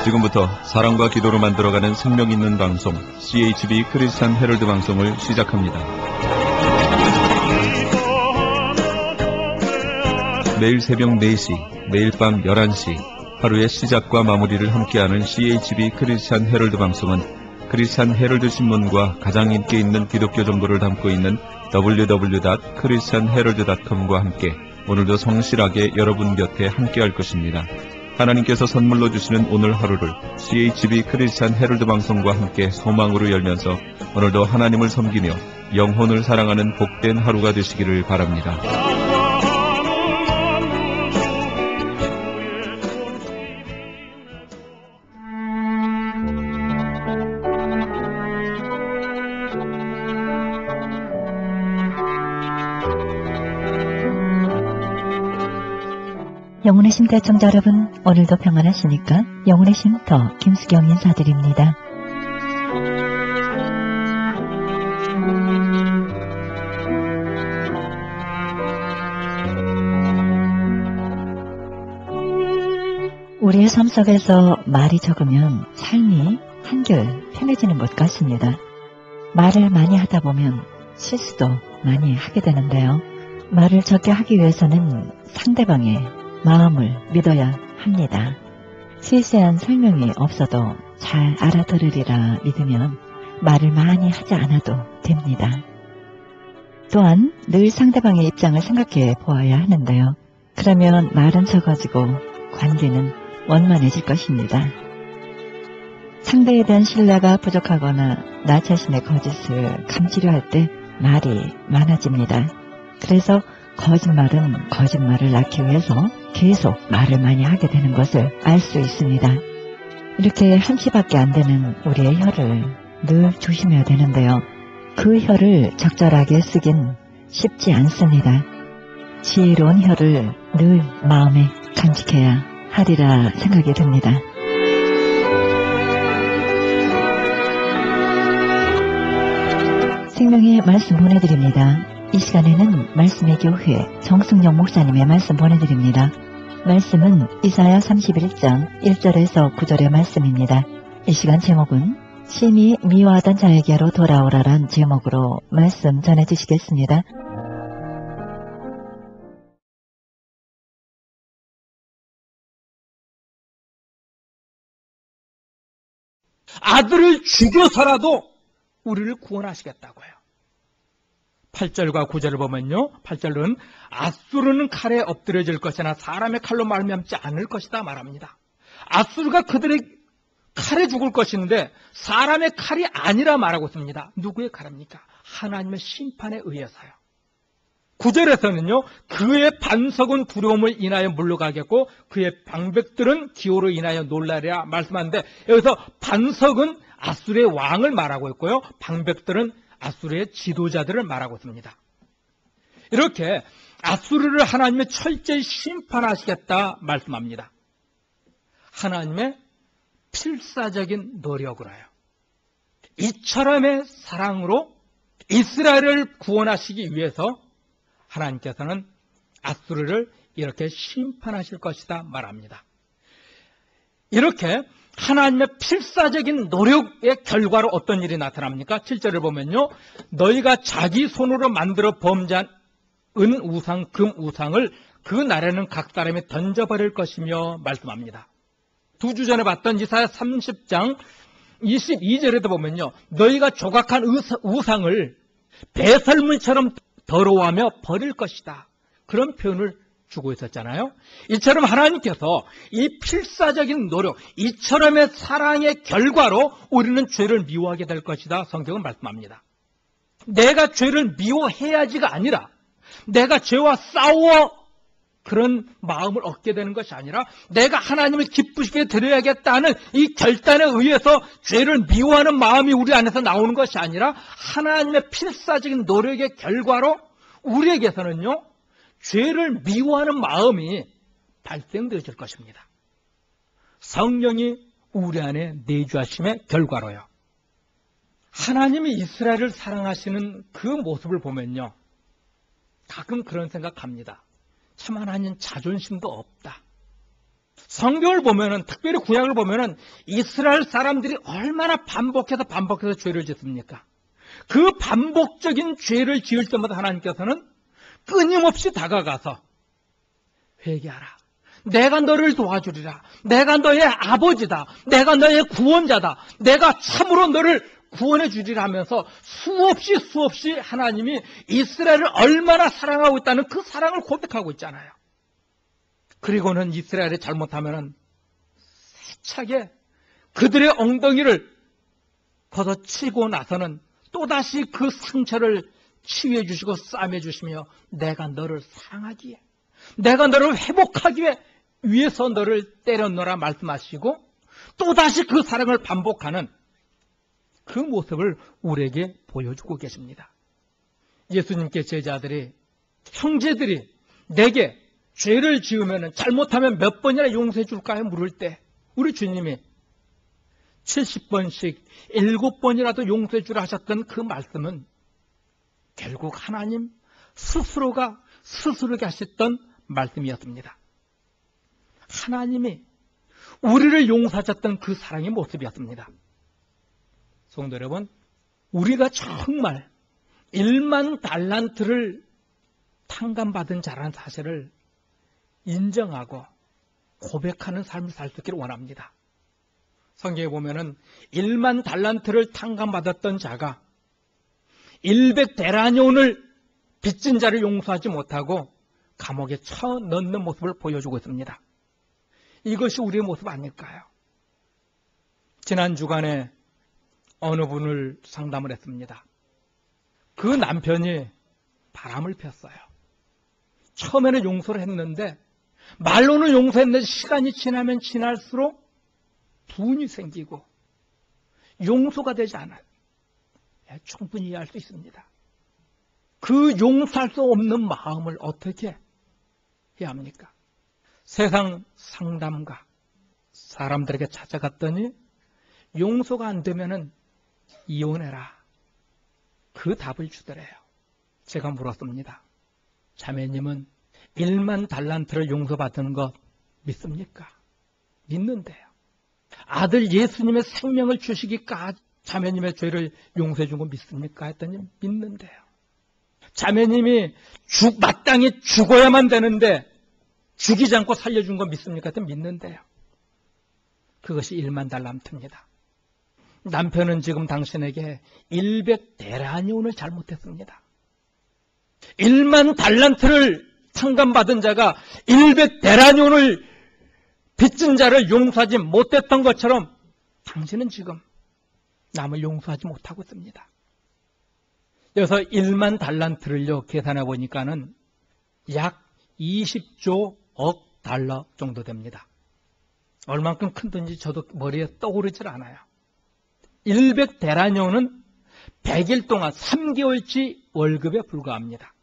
지금부터 사랑과 기도로 만들어가는 생명 있는 방송 CHB 크리스찬 헤럴드 방송을 시작합니다. 매일 새벽 4시, 매일 밤 11시 하루의 시작과 마무리를 함께하는 CHB 크리스찬 헤럴드 방송은 크리스찬 헤럴드 신문과 가장 인기 있는 기독교 정보를 담고 있는 www.christianherald.com과 함께 오늘도 성실하게 여러분 곁에 함께할 것입니다. 하나님께서 선물로 주시는 오늘 하루를 CHB 크리스찬 헤럴드 방송과 함께 소망으로 열면서 오늘도 하나님을 섬기며 영혼을 사랑하는 복된 하루가 되시기를 바랍니다. 영혼의 쉼터 애청자 여러분, 오늘도 평안하시니까 영혼의 쉼터 김수경 인사드립니다. 우리의 삶 속에서 말이 적으면 삶이 한결 편해지는 것 같습니다. 말을 많이 하다 보면 실수도 많이 하게 되는데요. 말을 적게 하기 위해서는 상대방의 마음을 믿어야 합니다. 세세한 설명이 없어도 잘 알아들으리라 믿으면 말을 많이 하지 않아도 됩니다. 또한 늘 상대방의 입장을 생각해 보아야 하는데요. 그러면 말은 적어지고 관계는 원만해질 것입니다. 상대에 대한 신뢰가 부족하거나 나 자신의 거짓을 감추려 할 때 말이 많아집니다. 그래서 거짓말은 거짓말을 낳기 위해서 계속 말을 많이 하게 되는 것을 알 수 있습니다. 이렇게 한치밖에 안 되는 우리의 혀를 늘 조심해야 되는데요. 그 혀를 적절하게 쓰긴 쉽지 않습니다. 지혜로운 혀를 늘 마음에 간직해야 하리라 생각이 듭니다. 생명의 말씀 보내드립니다. 이 시간에는 말씀의 교회 정승영 목사님의 말씀 보내드립니다. 말씀은 이사야 31장 1절에서 9절의 말씀입니다. 이 시간 제목은 심히 미워하던 자에게로 돌아오라란 제목으로 말씀 전해주시겠습니다. 아들을 죽여서라도 우리를 구원하시겠다고요. 8절과 9절을 보면요. 8절은 아수르는 칼에 엎드려질 것이나 사람의 칼로 말미암지 않을 것이다 말합니다. 아수르가 그들의 칼에 죽을 것인데 사람의 칼이 아니라 말하고 있습니다. 누구의 칼입니까? 하나님의 심판에 의해서요. 9절에서는요. 그의 반석은 두려움을 인하여 물러가겠고 그의 방백들은 기호로 인하여 놀라리라 말씀하는데 여기서 반석은 아수르의 왕을 말하고 있고요. 방백들은 아수르의 지도자들을 말하고 있습니다. 이렇게 아수르를 하나님의 철저히 심판하시겠다 말씀합니다. 하나님의 필사적인 노력으로요. 이처럼의 사랑으로 이스라엘을 구원하시기 위해서 하나님께서는 아수르를 이렇게 심판하실 것이다 말합니다. 이렇게 하나님의 필사적인 노력의 결과로 어떤 일이 나타납니까? 7절을 보면요. 너희가 자기 손으로 만들어 범죄한 은 우상, 금 우상을 그 날에는 각 사람이 던져버릴 것이며 말씀합니다. 두 주 전에 봤던 이사야 30장 22절에도 보면요. 너희가 조각한 우상을 배설물처럼 더러워하며 버릴 것이다. 그런 표현을 주고 있었잖아요. 이처럼 하나님께서 이 필사적인 노력, 이처럼의 사랑의 결과로 우리는 죄를 미워하게 될 것이다. 성경은 말씀합니다. 내가 죄를 미워해야지가 아니라 내가 죄와 싸워 그런 마음을 얻게 되는 것이 아니라 내가 하나님을 기쁘시게 드려야겠다는 이 결단에 의해서 죄를 미워하는 마음이 우리 안에서 나오는 것이 아니라 하나님의 필사적인 노력의 결과로 우리에게서는요. 죄를 미워하는 마음이 발생되어질 것입니다. 성령이 우리 안에 내주하심의 결과로요. 하나님이 이스라엘을 사랑하시는 그 모습을 보면요. 가끔 그런 생각합니다. 참 하나님 자존심도 없다. 성경을 보면은, 특별히 구약을 보면은 이스라엘 사람들이 얼마나 반복해서 죄를 짓습니까? 그 반복적인 죄를 지을 때마다 하나님께서는 끊임없이 다가가서 회개하라. 내가 너를 도와주리라. 내가 너의 아버지다. 내가 너의 구원자다. 내가 참으로 너를 구원해 주리라 하면서 수없이 하나님이 이스라엘을 얼마나 사랑하고 있다는 그 사랑을 고백하고 있잖아요. 그리고는 이스라엘이 잘못하면은 세차게 그들의 엉덩이를 걷어치고 나서는 또다시 그 상처를 치유해 주시고 싸매 주시며 내가 너를 사랑하기에, 내가 너를 회복하기 위해서 너를 때렸노라 말씀하시고 또다시 그 사랑을 반복하는 그 모습을 우리에게 보여주고 계십니다. 예수님께 제자들이, 형제들이 내게 죄를 지으면, 잘못하면 몇 번이나 용서해 줄까요? 물을 때 우리 주님이 70번씩 7번이라도 용서해 주라 하셨던 그 말씀은 결국 하나님 스스로가 스스로에게 하셨던 말씀이었습니다. 하나님이 우리를 용서하셨던 그 사랑의 모습이었습니다. 성도 여러분, 우리가 정말 1만 달란트를 탕감받은 자라는 사실을 인정하고 고백하는 삶을 살 수 있기를 원합니다. 성경에 보면은 1만 달란트를 탕감받았던 자가 100데나리온을 빚진 자를 용서하지 못하고 감옥에 쳐넣는 모습을 보여주고 있습니다. 이것이 우리의 모습 아닐까요? 지난 주간에 어느 분을 상담을 했습니다. 그 남편이 바람을 폈어요. 처음에는 용서를 했는데, 말로는 용서했는데 시간이 지나면 지날수록 분이 생기고 용서가 되지 않아요. 충분히 이해할 수 있습니다. 그 용서할 수 없는 마음을 어떻게 해야 합니까? 세상 상담가 사람들에게 찾아갔더니 용서가 안 되면은 이혼해라. 그 답을 주더래요. 제가 물었습니다. 자매님은 1만 달란트를 용서받은 거 믿습니까? 믿는데요. 아들 예수님의 생명을 주시기까지 자매님의 죄를 용서해 준 거 믿습니까? 했더니 믿는데요. 자매님이 마땅히 죽어야만 되는데 죽이지 않고 살려준 거 믿습니까? 했더니 믿는데요. 그것이 1만 달란트입니다. 남편은 지금 당신에게 100데나리온을 잘못했습니다. 1만 달란트를 탕감받은 자가 100데나리온을 빚진 자를 용서하지 못했던 것처럼 당신은 지금 남을 용서하지 못하고 있습니다. 그래서 1만 달란트를요 계산해 보니까는 약 20조 억 달러 정도 됩니다. 얼만큼 큰 돈인지 저도 머리에 떠오르질 않아요. 100데나리온은 100일 동안 3개월치 월급에 불과합니다.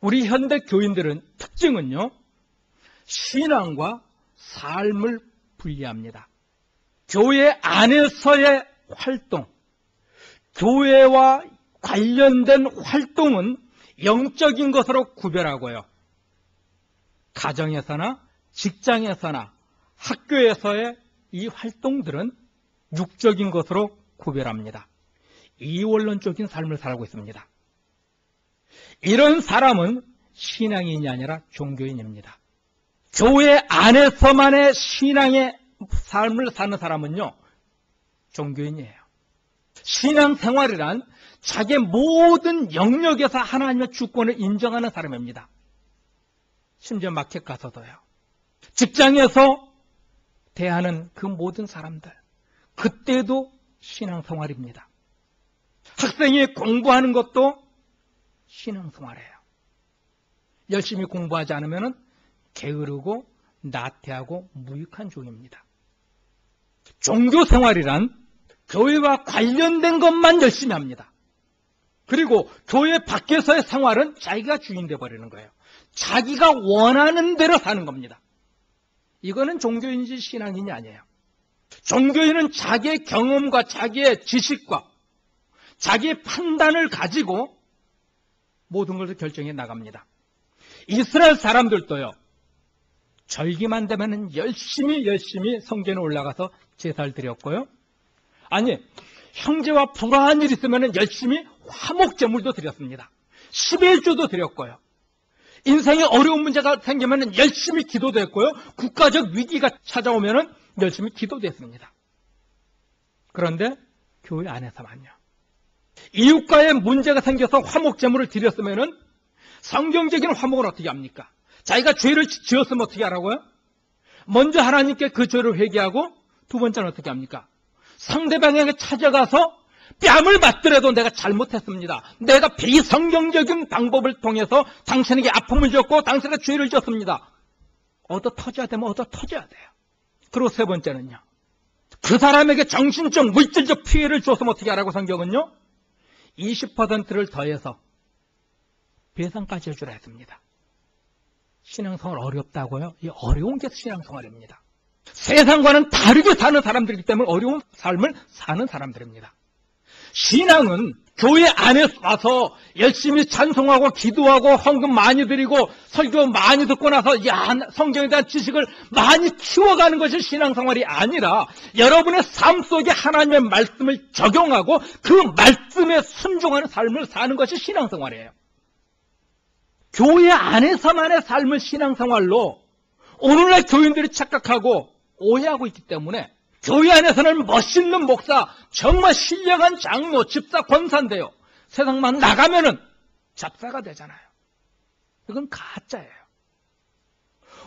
우리 현대 교인들은 특징은요, 신앙과 삶을 분리합니다. 교회 안에서의 활동, 교회와 관련된 활동은 영적인 것으로 구별하고요, 가정에서나 직장에서나 학교에서의 이 활동들은 육적인 것으로 구별합니다. 이원론적인 삶을 살고 있습니다. 이런 사람은 신앙인이 아니라 종교인입니다. 교회 안에서만의 신앙의 삶을 사는 사람은요, 종교인이에요. 신앙생활이란 자기의 모든 영역에서 하나님의 주권을 인정하는 사람입니다. 심지어 마켓 가서도요, 직장에서 대하는 그 모든 사람들, 그때도 신앙생활입니다. 학생이 공부하는 것도 신앙생활이에요. 열심히 공부하지 않으면 게으르고 나태하고 무익한 종입니다. 종교생활이란 교회와 관련된 것만 열심히 합니다. 그리고 교회 밖에서의 생활은 자기가 주인 되어버리는 거예요. 자기가 원하는 대로 사는 겁니다. 이거는 종교인지 신앙인이 아니에요. 종교인은 자기의 경험과 자기의 지식과 자기의 판단을 가지고 모든 것을 결정해 나갑니다. 이스라엘 사람들도요, 절기만 되면은 열심히 성전에 올라가서 제사를 드렸고요. 아니, 형제와 불화한 일 있으면은 열심히 화목제물도 드렸습니다. 11조도 드렸고요. 인생에 어려운 문제가 생기면은 열심히 기도도 했고요. 국가적 위기가 찾아오면은 열심히 기도도 했습니다. 그런데 교회 안에서만요. 이웃과의 문제가 생겨서 화목제물을 드렸으면은 성경적인 화목은 어떻게 합니까? 자기가 죄를 지었으면 어떻게 하라고요? 먼저 하나님께 그 죄를 회개하고 두 번째는 어떻게 합니까? 상대방에게 찾아가서 뺨을 맞더라도 내가 잘못했습니다. 내가 비성경적인 방법을 통해서 당신에게 아픔을 줬고 당신에게 죄를 졌습니다. 얻어 터져야 되면 얻어 터져야 돼요. 그리고 세 번째는요. 그 사람에게 정신적, 물질적 피해를 줬으면 어떻게 하라고 성경은요? 20%를 더해서 배상까지 해주라 했습니다. 신앙생활 어렵다고요? 이 어려운 게 신앙생활입니다. 세상과는 다르게 사는 사람들이기 때문에 어려운 삶을 사는 사람들입니다. 신앙은 교회 안에 와서 열심히 찬송하고 기도하고 헌금 많이 드리고 설교 많이 듣고 나서 성경에 대한 지식을 많이 키워가는 것이 신앙생활이 아니라 여러분의 삶 속에 하나님의 말씀을 적용하고 그 말씀에 순종하는 삶을 사는 것이 신앙생활이에요. 교회 안에서만의 삶을 신앙생활로 오늘날 교인들이 착각하고 오해하고 있기 때문에 교회 안에서는 멋있는 목사, 정말 신령한 장로, 집사, 권사인데요. 세상만 나가면은 잡사가 되잖아요. 이건 가짜예요.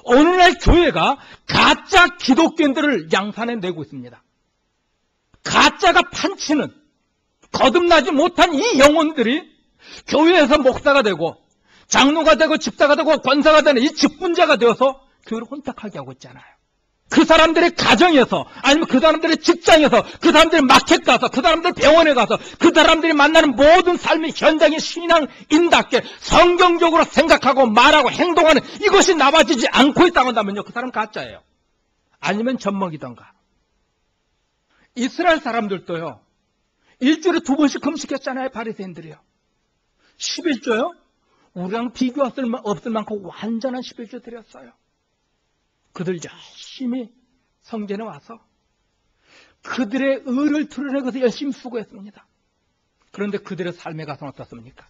오늘날 교회가 가짜 기독교인들을 양산해 내고 있습니다. 가짜가 판치는 거듭나지 못한 이 영혼들이 교회에서 목사가 되고 장로가 되고 집사가 되고 권사가 되는 이 직분자가 되어서 교회를 혼탁하게 하고 있잖아요. 그 사람들의 가정에서 아니면 그 사람들의 직장에서 그 사람들의 마켓 가서 그 사람들 병원에 가서 그 사람들이 만나는 모든 삶의 현장의 신앙인답게 성경적으로 생각하고 말하고 행동하는 이것이 나빠지지 않고 있다고 한다면요. 그 사람 가짜예요. 아니면 젖먹이던가. 이스라엘 사람들도요. 일주일에 2번씩 금식했잖아요. 바리새인들이요. 11조요. 우리랑 비교할 수 없을 만큼 완전한 11조 드렸어요. 그들 열심히 성전에 와서 그들의 의를 드러내기 위해서 열심히 수고했습니다. 그런데 그들의 삶에 가서는 어떻습니까?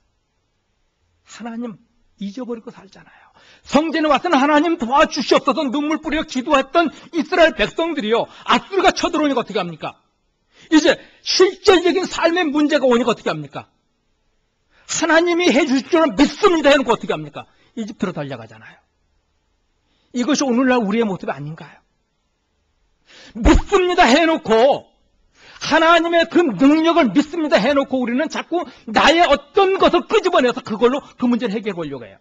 하나님 잊어버리고 살잖아요. 성전에 와서는 하나님 도와주시옵소서 눈물 뿌려 기도했던 이스라엘 백성들이요. 아수르가 쳐들어오니까 어떻게 합니까? 이제 실질적인 삶의 문제가 오니까 어떻게 합니까? 하나님이 해주실 줄은 믿습니다 해놓고 어떻게 합니까? 이집트로 달려가잖아요. 이것이 오늘날 우리의 모습이 아닌가요? 믿습니다 해놓고 하나님의 그 능력을 믿습니다 해놓고 우리는 자꾸 나의 어떤 것을 끄집어내서 그걸로 그 문제를 해결해 보려고 해요.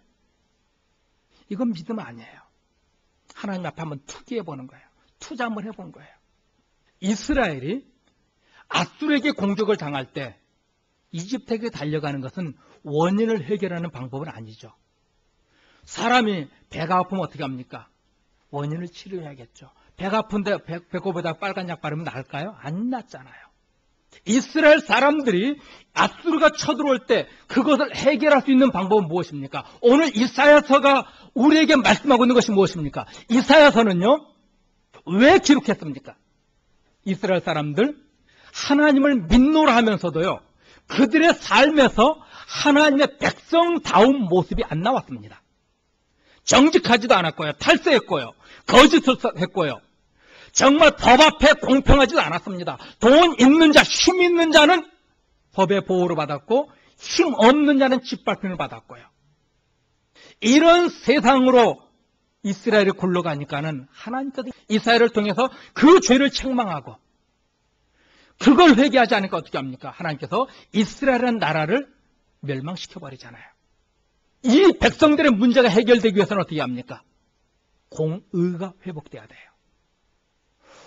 이건 믿음 아니에요. 하나님 앞에 한번 투기해보는 거예요. 투자 한번 해본 거예요. 이스라엘이 아수르에게 공격을 당할 때 이집트에게 달려가는 것은 원인을 해결하는 방법은 아니죠. 사람이 배가 아프면 어떻게 합니까? 원인을 치료해야겠죠. 배가 아픈데 배꼽에다 빨간 약 바르면 나을까요? 안 낫잖아요. 이스라엘 사람들이 아수르가 쳐들어올 때 그것을 해결할 수 있는 방법은 무엇입니까? 오늘 이사야서가 우리에게 말씀하고 있는 것이 무엇입니까? 이사야서는요. 왜 기록했습니까? 이스라엘 사람들 하나님을 믿노라 하면서도요. 그들의 삶에서 하나님의 백성다운 모습이 안 나왔습니다. 정직하지도 않았고요. 탈세했고요. 거짓을 했고요. 정말 법 앞에 공평하지도 않았습니다. 돈 있는 자, 힘 있는 자는 법의 보호를 받았고 힘 없는 자는 짓밟힘을 받았고요. 이런 세상으로 이스라엘이 굴러가니까는 하나님께서 이스라엘을 통해서 그 죄를 책망하고 그걸 회개하지 않으니까 어떻게 합니까? 하나님께서 이스라엘이라는 나라를 멸망시켜버리잖아요. 이 백성들의 문제가 해결되기 위해서는 어떻게 합니까? 공의가 회복돼야 돼요.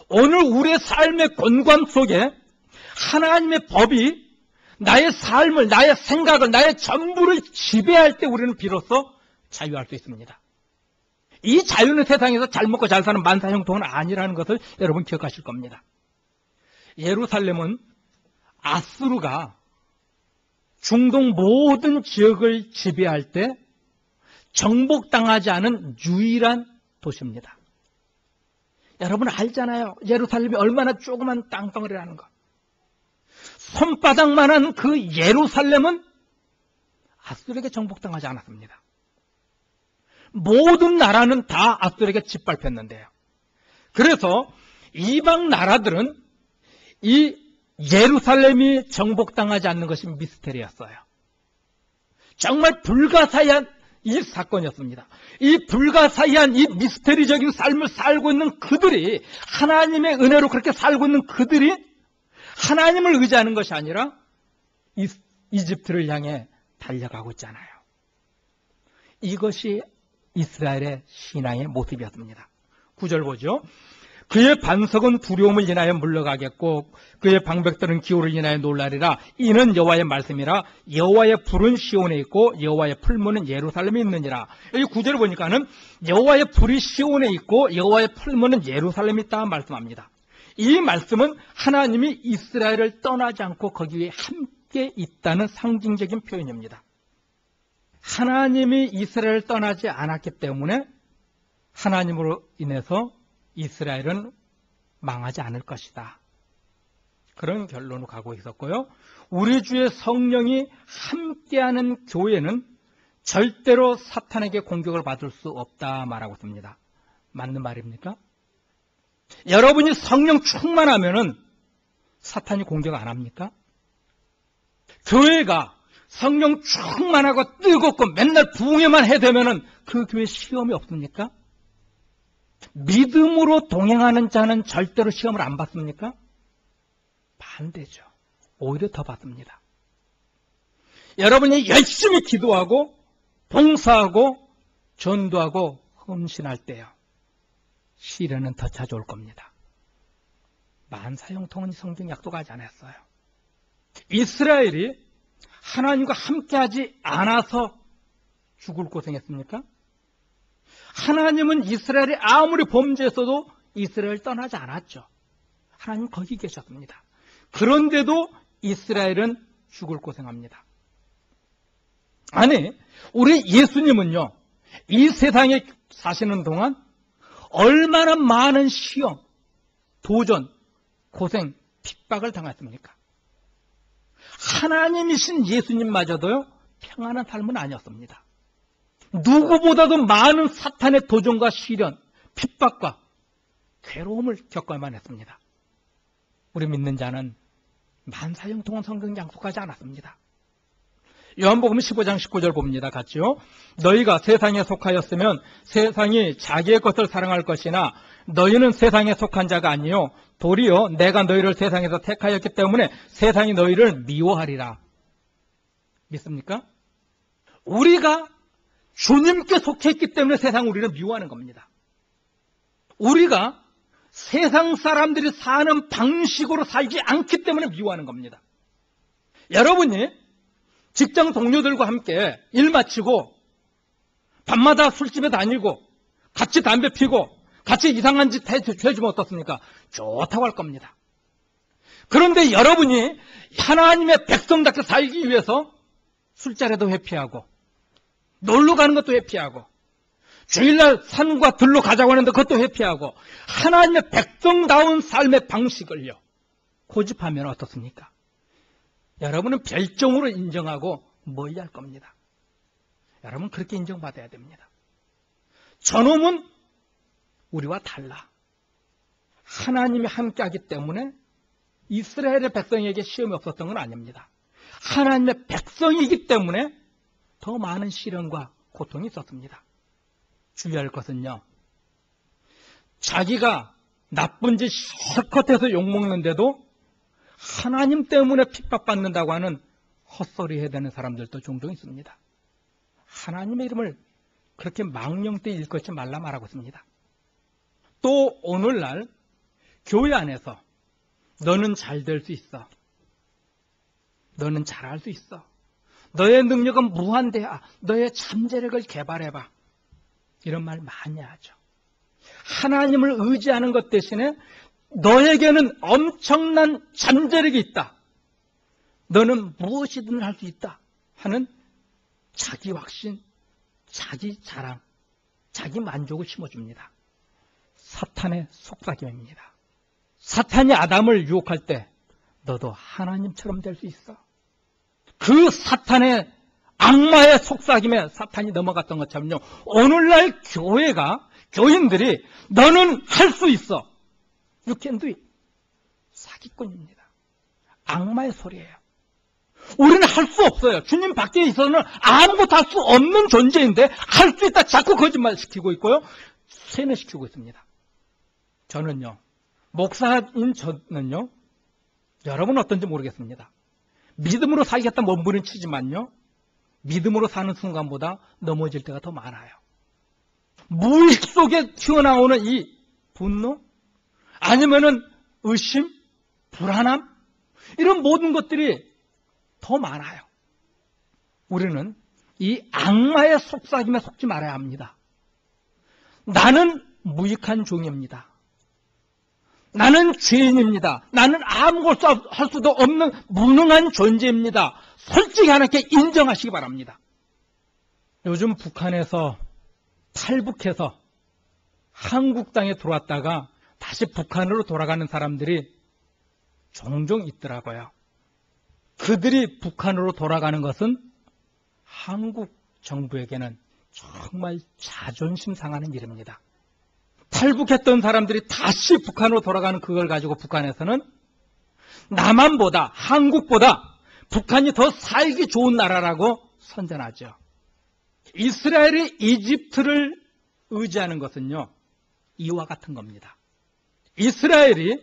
오늘 우리의 삶의 권관 속에 하나님의 법이 나의 삶을, 나의 생각을, 나의 전부를 지배할 때 우리는 비로소 자유할 수 있습니다. 이 자유는 세상에서 잘 먹고 잘 사는 만사형통은 아니라는 것을 여러분 기억하실 겁니다. 예루살렘은 아수르가 중동 모든 지역을 지배할 때 정복당하지 않은 유일한 도시입니다. 여러분 알잖아요. 예루살렘이 얼마나 조그만 땅덩어리라는 거. 손바닥만한 그 예루살렘은 아수르에게 정복당하지 않았습니다. 모든 나라는 다 아수르에게 짓밟혔는데요. 그래서 이방 나라들은 이 예루살렘이 정복당하지 않는 것이 미스테리였어요. 정말 불가사의한 이 사건이었습니다. 이 불가사의한 이 미스테리적인 삶을 살고 있는 그들이, 하나님의 은혜로 그렇게 살고 있는 그들이 하나님을 의지하는 것이 아니라 이집트를 향해 달려가고 있잖아요. 이것이 이스라엘의 신앙의 모습이었습니다. 9절 보죠. 그의 반석은 두려움을 인하여 물러가겠고 그의 방백들은 기호를 인하여 놀라리라. 이는 여호와의 말씀이라. 여호와의 불은 시온에 있고 여호와의 풀무는 예루살렘에 있느니라. 여기 9절을 보니까는 여호와의 불이 시온에 있고 여호와의 풀무는 예루살렘에 있다 말씀합니다. 이 말씀은 하나님이 이스라엘을 떠나지 않고 거기에 함께 있다는 상징적인 표현입니다. 하나님이 이스라엘을 떠나지 않았기 때문에 하나님으로 인해서 이스라엘은 망하지 않을 것이다. 그런 결론으로 가고 있었고요. 우리 주의 성령이 함께하는 교회는 절대로 사탄에게 공격을 받을 수 없다 말하고 있습니다. 맞는 말입니까? 여러분이 성령 충만하면은 사탄이 공격 안 합니까? 교회가 성령 충만하고 뜨겁고 맨날 부흥회만 해대면은 그 교회 시험이 없습니까? 믿음으로 동행하는 자는 절대로 시험을 안 받습니까? 반대죠. 오히려 더 받습니다. 여러분이 열심히 기도하고 봉사하고 전도하고 헌신할 때요, 시련은 더 찾아올 겁니다. 만사형통은 성경 약속하지 않았어요. 이스라엘이 하나님과 함께하지 않아서 죽을 고생했습니까? 하나님은 이스라엘이 아무리 범죄했어도 이스라엘을 떠나지 않았죠. 하나님 거기 계셨습니다. 그런데도 이스라엘은 죽을 고생합니다. 아니, 우리 예수님은요, 이 세상에 사시는 동안 얼마나 많은 시험, 도전, 고생, 핍박을 당했습니까? 하나님이신 예수님마저도요, 평안한 삶은 아니었습니다. 누구보다도 많은 사탄의 도전과 시련, 핍박과 괴로움을 겪어야만 했습니다. 우리 믿는 자는 만사형통은 성경 약속하지 않았습니다. 요한복음 15장 19절 봅니다. 같이요. 너희가 세상에 속하였으면 세상이 자기의 것을 사랑할 것이나 너희는 세상에 속한 자가 아니요 도리어 내가 너희를 세상에서 택하였기 때문에 세상이 너희를 미워하리라. 믿습니까? 우리가 주님께 속했기 때문에 세상 우리를 미워하는 겁니다. 우리가 세상 사람들이 사는 방식으로 살지 않기 때문에 미워하는 겁니다. 여러분이 직장 동료들과 함께 일 마치고 밤마다 술집에 다니고 같이 담배 피고 같이 이상한 짓 해주면 어떻습니까? 좋다고 할 겁니다. 그런데 여러분이 하나님의 백성답게 살기 위해서 술자리도 회피하고 놀러 가는 것도 회피하고 주일날 산과 들로 가자고 하는데 그것도 회피하고 하나님의 백성다운 삶의 방식을요 고집하면 어떻습니까? 여러분은 별종으로 인정하고 멀리할 겁니다. 여러분 그렇게 인정받아야 됩니다. 저놈은 우리와 달라. 하나님이 함께하기 때문에 이스라엘의 백성에게 시험이 없었던 건 아닙니다. 하나님의 백성이기 때문에 더 많은 시련과 고통이 있었습니다. 주의할 것은요, 자기가 나쁜 짓 실컷 해서 욕먹는데도 하나님 때문에 핍박받는다고 하는 헛소리 해야 되는 사람들도 종종 있습니다. 하나님의 이름을 그렇게 망령되이 일컫지 말라 말하고 있습니다. 또 오늘날 교회 안에서 너는 잘 될 수 있어. 너는 잘할 수 있어. 너의 능력은 무한대야. 너의 잠재력을 개발해봐. 이런 말 많이 하죠. 하나님을 의지하는 것 대신에 너에게는 엄청난 잠재력이 있다. 너는 무엇이든 할 수 있다 하는 자기 확신, 자기 자랑, 자기 만족을 심어줍니다. 사탄의 속삭임입니다. 사탄이 아담을 유혹할 때 너도 하나님처럼 될 수 있어. 그 사탄의 악마의 속삭임에 사탄이 넘어갔던 것처럼요. 오늘날 교회가 교인들이 너는 할 수 있어. You can do it. 사기꾼입니다. 악마의 소리예요. 우리는 할 수 없어요. 주님 밖에 있어서는 아무것도 할 수 없는 존재인데 할 수 있다 자꾸 거짓말 시키고 있고요. 세뇌시키고 있습니다. 저는요. 목사인 저는요. 여러분 어떤지 모르겠습니다. 믿음으로 살겠다 몸부림치지만요. 믿음으로 사는 순간보다 넘어질 때가 더 많아요. 무의식 속에 튀어나오는 이 분노 아니면은 의심, 불안함 이런 모든 것들이 더 많아요. 우리는 이 악마의 속삭임에 속지 말아야 합니다. 나는 무익한 종입니다. 나는 죄인입니다. 나는 아무것도 할 수도 없는 무능한 존재입니다. 솔직히 하나님께 인정하시기 바랍니다. 요즘 북한에서 탈북해서 한국 땅에 들어왔다가 다시 북한으로 돌아가는 사람들이 종종 있더라고요. 그들이 북한으로 돌아가는 것은 한국 정부에게는 정말 자존심 상하는 일입니다. 탈북했던 사람들이 다시 북한으로 돌아가는 그걸 가지고 북한에서는 남한보다 한국보다 북한이 더 살기 좋은 나라라고 선전하죠. 이스라엘이 이집트를 의지하는 것은요. 이와 같은 겁니다. 이스라엘이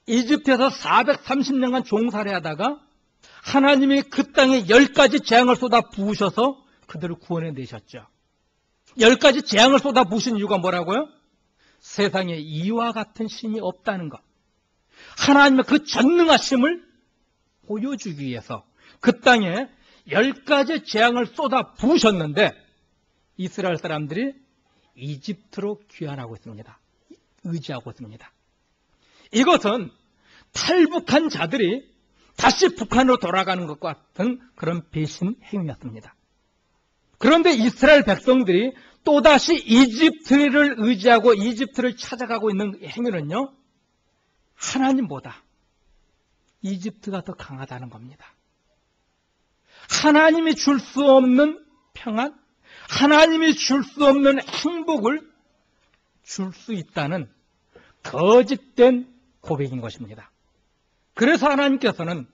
이집트에서 430년간 종살이 하다가 하나님이 그 땅에 10가지 재앙을 쏟아 부으셔서 그들을 구원해 내셨죠. 10가지 재앙을 쏟아 부으신 이유가 뭐라고요? 세상에 이와 같은 신이 없다는 것. 하나님의 그 전능하심을 보여주기 위해서 그 땅에 10가지 재앙을 쏟아 부으셨는데 이스라엘 사람들이 이집트로 귀환하고 있습니다. 의지하고 있습니다. 이것은 탈북한 자들이 다시 북한으로 돌아가는 것과 같은 그런 배신 행위였습니다. 그런데 이스라엘 백성들이 또다시 이집트를 의지하고 이집트를 찾아가고 있는 행위는요. 하나님보다 이집트가 더 강하다는 겁니다. 하나님이 줄 수 없는 평안, 하나님이 줄 수 없는 행복을 줄 수 있다는 거짓된 고백인 것입니다. 그래서 하나님께서는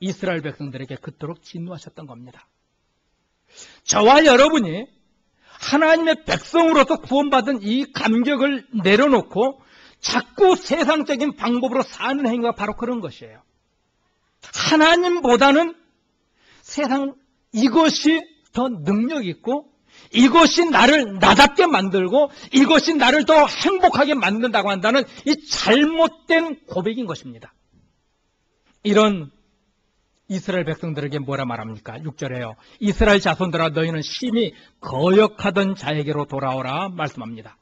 이스라엘 백성들에게 그토록 진노하셨던 겁니다. 저와 여러분이 하나님의 백성으로서 구원받은 이 감격을 내려놓고 자꾸 세상적인 방법으로 사는 행위가 바로 그런 것이에요. 하나님보다는 세상 이것이 더 능력 있고 이것이 나를 나답게 만들고 이것이 나를 더 행복하게 만든다고 한다는 이 잘못된 고백인 것입니다. 이런 이스라엘 백성들에게 뭐라 말합니까? 6절에요. 이스라엘 자손들아 너희는 심히 거역하던 자에게로 돌아오라 말씀합니다.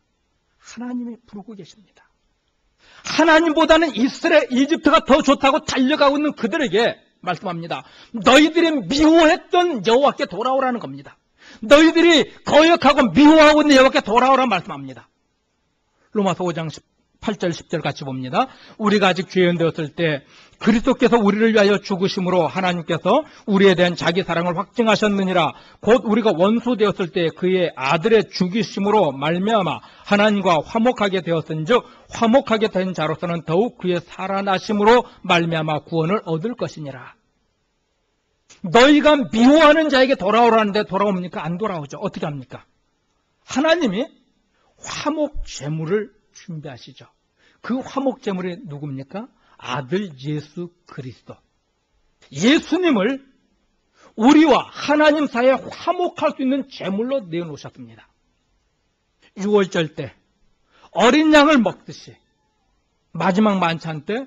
하나님이 부르고 계십니다. 하나님보다는 이집트가 더 좋다고 달려가고 있는 그들에게 말씀합니다. 너희들이 미워했던 여호와께 돌아오라는 겁니다. 너희들이 거역하고 미워하고 있는 여호와께 돌아오라 말씀합니다. 로마서 5장 8절 10절 같이 봅니다. 우리가 아직 죄인 되었을 때 그리스도께서 우리를 위하여 죽으심으로 하나님께서 우리에 대한 자기 사랑을 확증하셨느니라. 곧 우리가 원수 되었을 때 그의 아들의 죽이심으로 말미암아 하나님과 화목하게 되었은즉 화목하게 된 자로서는 더욱 그의 살아나심으로 말미암아 구원을 얻을 것이니라. 너희가 미워하는 자에게 돌아오라는데 돌아옵니까? 안 돌아오죠. 어떻게 합니까? 하나님이 화목 제물을 준비하시죠. 그 화목 제물이 누굽니까? 아들 예수 그리스도. 예수님을 우리와 하나님 사이에 화목할 수 있는 제물로 내어놓으셨습니다. 6월절 때 어린 양을 먹듯이 마지막 만찬 때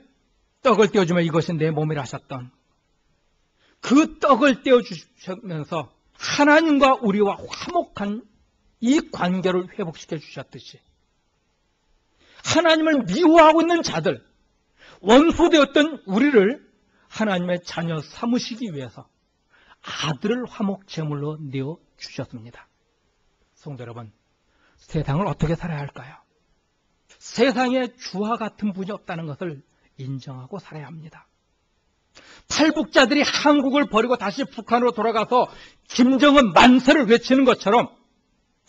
떡을 떼어주며 이것이 내 몸이라 하셨던 그 떡을 떼어주시면서 하나님과 우리와 화목한 이 관계를 회복시켜 주셨듯이 하나님을 미워하고 있는 자들, 원수되었던 우리를 하나님의 자녀 삼으시기 위해서 아들을 화목 제물로 내어 주셨습니다. 성도 여러분, 세상을 어떻게 살아야 할까요? 세상에 주와 같은 분이 없다는 것을 인정하고 살아야 합니다. 탈북자들이 한국을 버리고 다시 북한으로 돌아가서 김정은 만세를 외치는 것처럼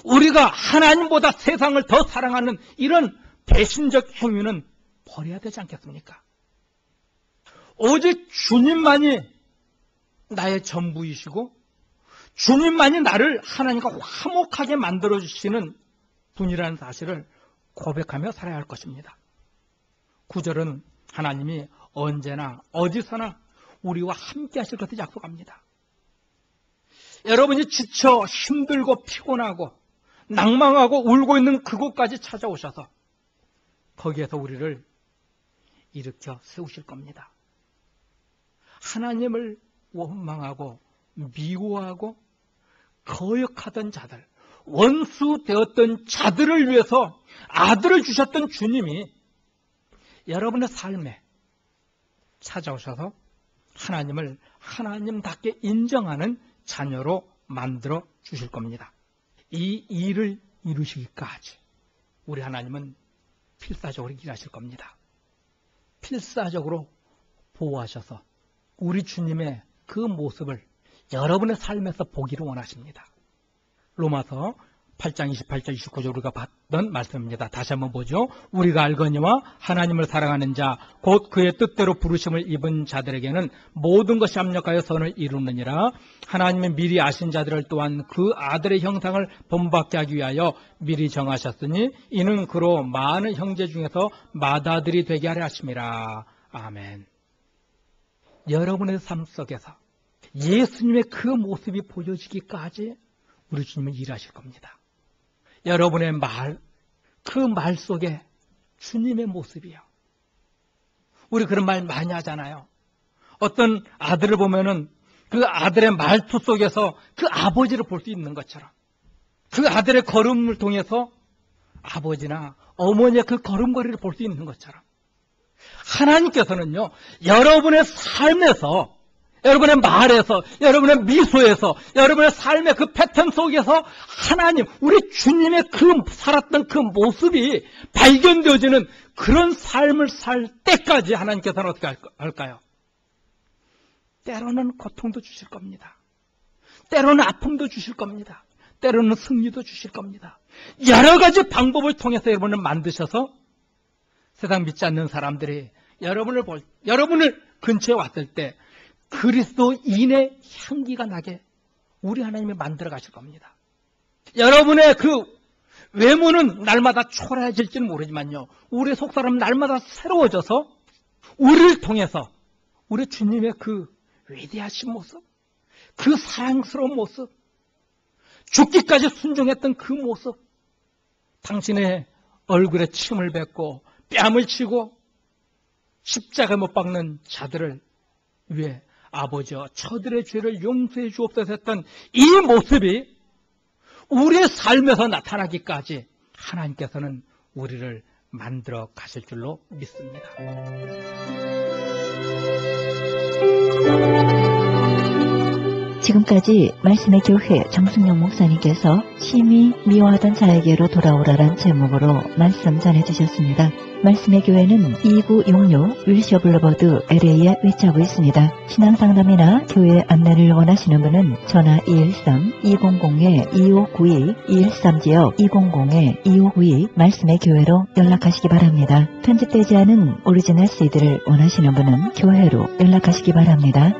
우리가 하나님보다 세상을 더 사랑하는 이런 배신적 행위는 버려야 되지 않겠습니까? 오직 주님만이 나의 전부이시고 주님만이 나를 하나님과 화목하게 만들어주시는 분이라는 사실을 고백하며 살아야 할 것입니다. 9절은 하나님이 언제나 어디서나 우리와 함께 하실 것을 약속합니다. 여러분이 지쳐 힘들고 피곤하고 낭망하고 울고 있는 그곳까지 찾아오셔서 거기에서 우리를 일으켜 세우실 겁니다. 하나님을 원망하고 미워하고 거역하던 자들, 원수 되었던 자들을 위해서 아들을 주셨던 주님이 여러분의 삶에 찾아오셔서 하나님을 하나님답게 인정하는 자녀로 만들어 주실 겁니다. 이 일을 이루시기까지 우리 하나님은 필사적으로 일하실 겁니다. 필사적으로 보호하셔서 우리 주님의 그 모습을 여러분의 삶에서 보기를 원하십니다. 로마서 8장 28절 29절 우리가 봤던 말씀입니다. 다시 한번 보죠. 우리가 알거니와 하나님을 사랑하는 자 곧 그의 뜻대로 부르심을 입은 자들에게는 모든 것이 합력하여 선을 이루느니라. 하나님은 미리 아신 자들을 또한 그 아들의 형상을 본받게 하기 위하여 미리 정하셨으니 이는 그로 많은 형제 중에서 맏아들이 되게 하려 하심이라. 아멘. 여러분의 삶 속에서 예수님의 그 모습이 보여지기까지 우리 주님은 일하실 겁니다. 여러분의 말, 그 말 속에 주님의 모습이요. 우리 그런 말 많이 하잖아요. 어떤 아들을 보면은 그 아들의 말투 속에서 그 아버지를 볼 수 있는 것처럼 그 아들의 걸음을 통해서 아버지나 어머니의 그 걸음걸이를 볼 수 있는 것처럼 하나님께서는요, 여러분의 삶에서 여러분의 말에서, 여러분의 미소에서, 여러분의 삶의 그 패턴 속에서 하나님, 우리 주님의 그 살았던 그 모습이 발견되어지는 그런 삶을 살 때까지 하나님께서는 어떻게 할까요? 때로는 고통도 주실 겁니다. 때로는 아픔도 주실 겁니다. 때로는 승리도 주실 겁니다. 여러 가지 방법을 통해서 여러분을 만드셔서 세상 믿지 않는 사람들이 여러분을 근처에 왔을 때 그리스도인의 향기가 나게 우리 하나님이 만들어 가실 겁니다. 여러분의 그 외모는 날마다 초라해질지는 모르지만요, 우리 속사람은 날마다 새로워져서 우리를 통해서 우리 주님의 그 위대하신 모습, 그 사랑스러운 모습, 죽기까지 순종했던 그 모습, 당신의 얼굴에 침을 뱉고 뺨을 치고 십자가에 못 박는 자들을 위해 아버지여 저들의 죄를 용서해 주옵소서 했던 이 모습이 우리의 삶에서 나타나기까지 하나님께서는 우리를 만들어 가실 줄로 믿습니다. 지금까지 말씀의 교회 정승용 목사님께서 심히 미워하던 자에게로 돌아오라란 제목으로 말씀 전해주셨습니다. 말씀의 교회는 2966 윌셔 블루버드 LA에 위치하고 있습니다. 신앙상담이나 교회 안내를 원하시는 분은 전화 213-200-2592 213지역 200-2592 말씀의 교회로 연락하시기 바랍니다. 편집되지 않은 오리지널 CD를 원하시는 분은 교회로 연락하시기 바랍니다.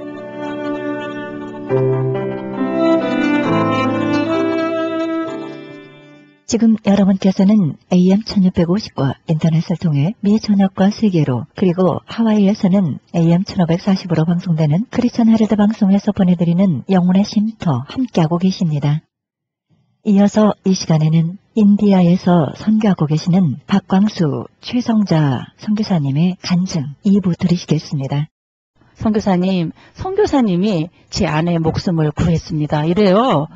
지금 여러분께서는 AM 1650과 인터넷을 통해 미 전역과 세계로 그리고 하와이에서는 AM 1540으로 방송되는 크리스천 헤럴드 방송에서 보내드리는 영혼의 쉼터 함께하고 계십니다. 이어서 이 시간에는 인디아에서 선교하고 계시는 박광수 최성자 선교사님의 간증 2부 들으시겠습니다. 선교사님이 제 아내의 목숨을 구했습니다. 이래요.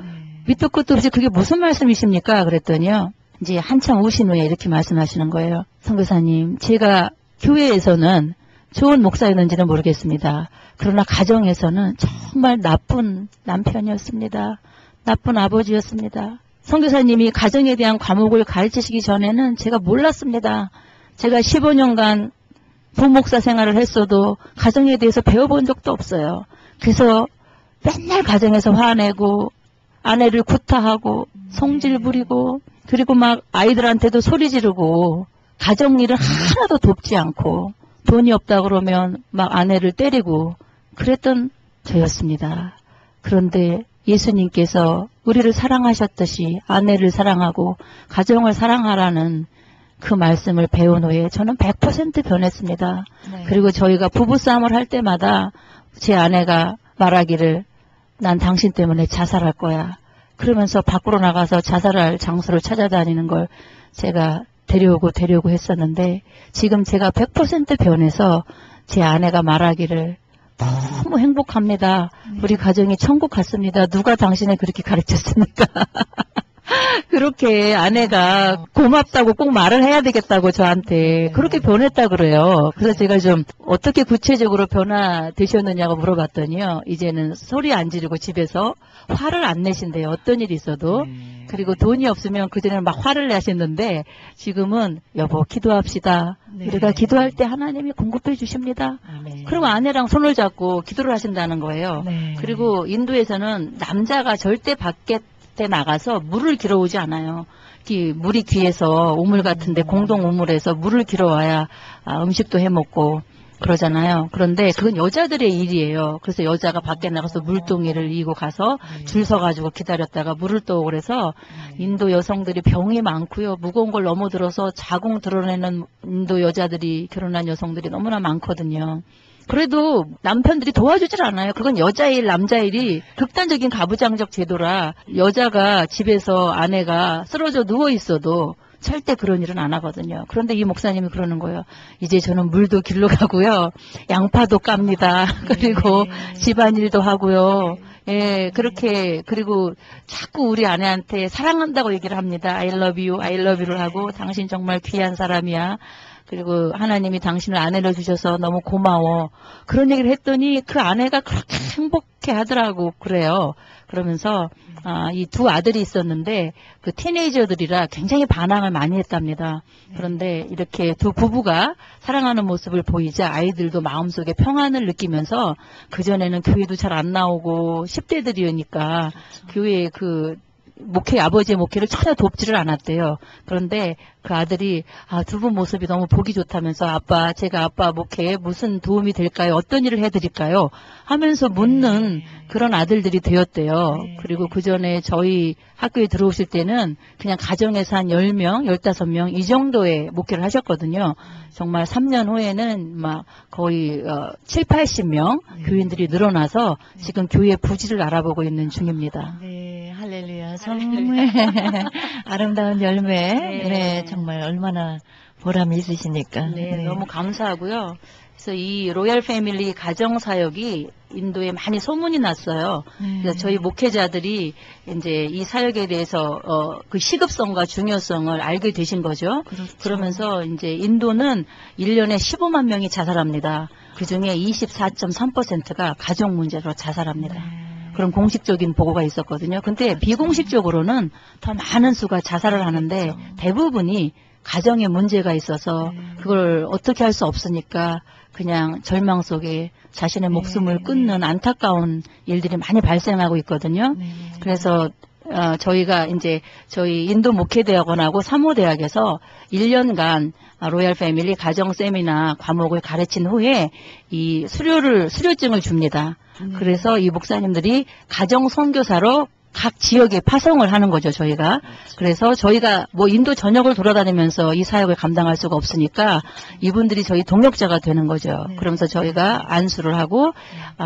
밑도 끝도 없이 그게 무슨 말씀이십니까? 그랬더니요. 이제 한참 오신 후에 이렇게 말씀하시는 거예요. 선교사님, 제가 교회에서는 좋은 목사였는지는 모르겠습니다. 그러나 가정에서는 정말 나쁜 남편이었습니다. 나쁜 아버지였습니다. 선교사님이 가정에 대한 과목을 가르치시기 전에는 제가 몰랐습니다. 제가 15년간 부목사 생활을 했어도 가정에 대해서 배워본 적도 없어요. 그래서 맨날 가정에서 화내고 아내를 구타하고 성질 부리고 그리고 막 아이들한테도 소리 지르고 가정일은 하나도 돕지 않고 돈이 없다 그러면 막 아내를 때리고 그랬던 저였습니다. 그런데 예수님께서 우리를 사랑하셨듯이 아내를 사랑하고 가정을 사랑하라는 그 말씀을 배운 후에 저는 100% 변했습니다. 네. 그리고 저희가 부부싸움을 할 때마다 제 아내가 말하기를 난 당신 때문에 자살할 거야. 그러면서 밖으로 나가서 자살할 장소를 찾아다니는 걸 제가 데려오고 했었는데 지금 제가 100% 변해서 제 아내가 말하기를 너무 행복합니다. 우리 가정이 천국 같습니다. 누가 당신을 그렇게 가르쳤습니까? 그렇게 아내가 고맙다고 꼭 말을 해야 되겠다고 저한테 그렇게 변했다 그래요. 그래서 제가 좀 어떻게 구체적으로 변화되셨느냐고 물어봤더니요. 이제는 소리 안 지르고 집에서 화를 안 내신대요. 어떤 일이 있어도. 그리고 돈이 없으면 그전에는 막 화를 내셨는데 지금은 여보 기도합시다. 네. 우리가 기도할 때 하나님이 공급해 주십니다. 아멘. 그리고 아내랑 손을 잡고 기도를 하신다는 거예요. 네. 그리고 인도에서는 남자가 절대 밖에 나가서 물을 길어오지 않아요. 물이 귀해서 우물 같은데 공동 우물에서 물을 길어와야 음식도 해먹고 그러잖아요. 그런데 그건 여자들의 일이에요. 그래서 여자가 밖에 나가서 물동이를 이고 가서 줄 서가지고 기다렸다가 물을 떠오고 그래서 인도 여성들이 병이 많고요. 무거운 걸 넘어들어서 자궁 드러내는 인도 여자들이 결혼한 여성들이 너무나 많거든요. 그래도 남편들이 도와주질 않아요. 그건 여자 일, 남자 일이 극단적인 가부장적 제도라 여자가 집에서 아내가 쓰러져 누워 있어도 절대 그런 일은 안 하거든요. 그런데 이 목사님이 그러는 거예요. 이제 저는 물도 길러 가고요. 양파도 깝니다. 그리고 집안일도 하고요. 예, 그렇게, 그리고 자꾸 우리 아내한테 사랑한다고 얘기를 합니다. I love you, I love you를 하고 당신 정말 귀한 사람이야. 그리고 하나님이 당신을 아내를 주셔서 너무 고마워. 그런 얘기를 했더니 그 아내가 그렇게 행복해 하더라고 그래요. 그러면서 이 두 아들이 있었는데 그 티네이저들이라 굉장히 반항을 많이 했답니다. 그런데 이렇게 두 부부가 사랑하는 모습을 보이자 아이들도 마음속에 평안을 느끼면서 그전에는 교회도 잘 안 나오고 10대들이니까 교회에 아버지의 목회를 전혀 돕지를 않았대요. 그런데 그 아들이 두 분 모습이 너무 보기 좋다면서 제가 아빠 목회에 무슨 도움이 될까요? 어떤 일을 해드릴까요? 하면서 묻는 그런 아들들이 되었대요. 그리고 그 전에 저희 학교에 들어오실 때는 그냥 가정에서 한 10명, 15명 이 정도의 목회를 하셨거든요. 정말 3년 후에는 막 거의 7, 80명 교인들이 늘어나서 지금 교회 부지를 알아보고 있는 중입니다. 네, 할렐루야. 정말 아름다운 열매. 네, 정말 얼마나 보람이 있으시니까. 네, 너무 감사하고요. 그래서 이 로얄 패밀리 가정 사역이 인도에 많이 소문이 났어요. 그래서 저희 목회자들이 이제 이 사역에 대해서 그 시급성과 중요성을 알게 되신 거죠. 그렇죠. 그러면서 이제 인도는 1년에 15만 명이 자살합니다. 그 중에 24.3%가 가정 문제로 자살합니다. 그런 공식적인 보고가 있었거든요. 근데 비공식적으로는 더 많은 수가 자살을 하는데 대부분이 가정에 문제가 있어서 그걸 어떻게 할 수 없으니까 그냥 절망 속에 자신의 목숨을 끊는 안타까운 일들이 많이 발생하고 있거든요. 그래서 저희가 이제 저희 인도 목회대학원하고 사모대학에서 1년간 로얄 패밀리 가정 세미나 과목을 가르친 후에 이 수료증을 줍니다. 그래서 이 목사님들이 가정 선교사로 각 지역에 파송을 하는 거죠, 저희가. 그래서 저희가 인도 전역을 돌아다니면서 이 사역을 감당할 수가 없으니까 이분들이 저희 동역자가 되는 거죠. 그러면서 저희가 안수를 하고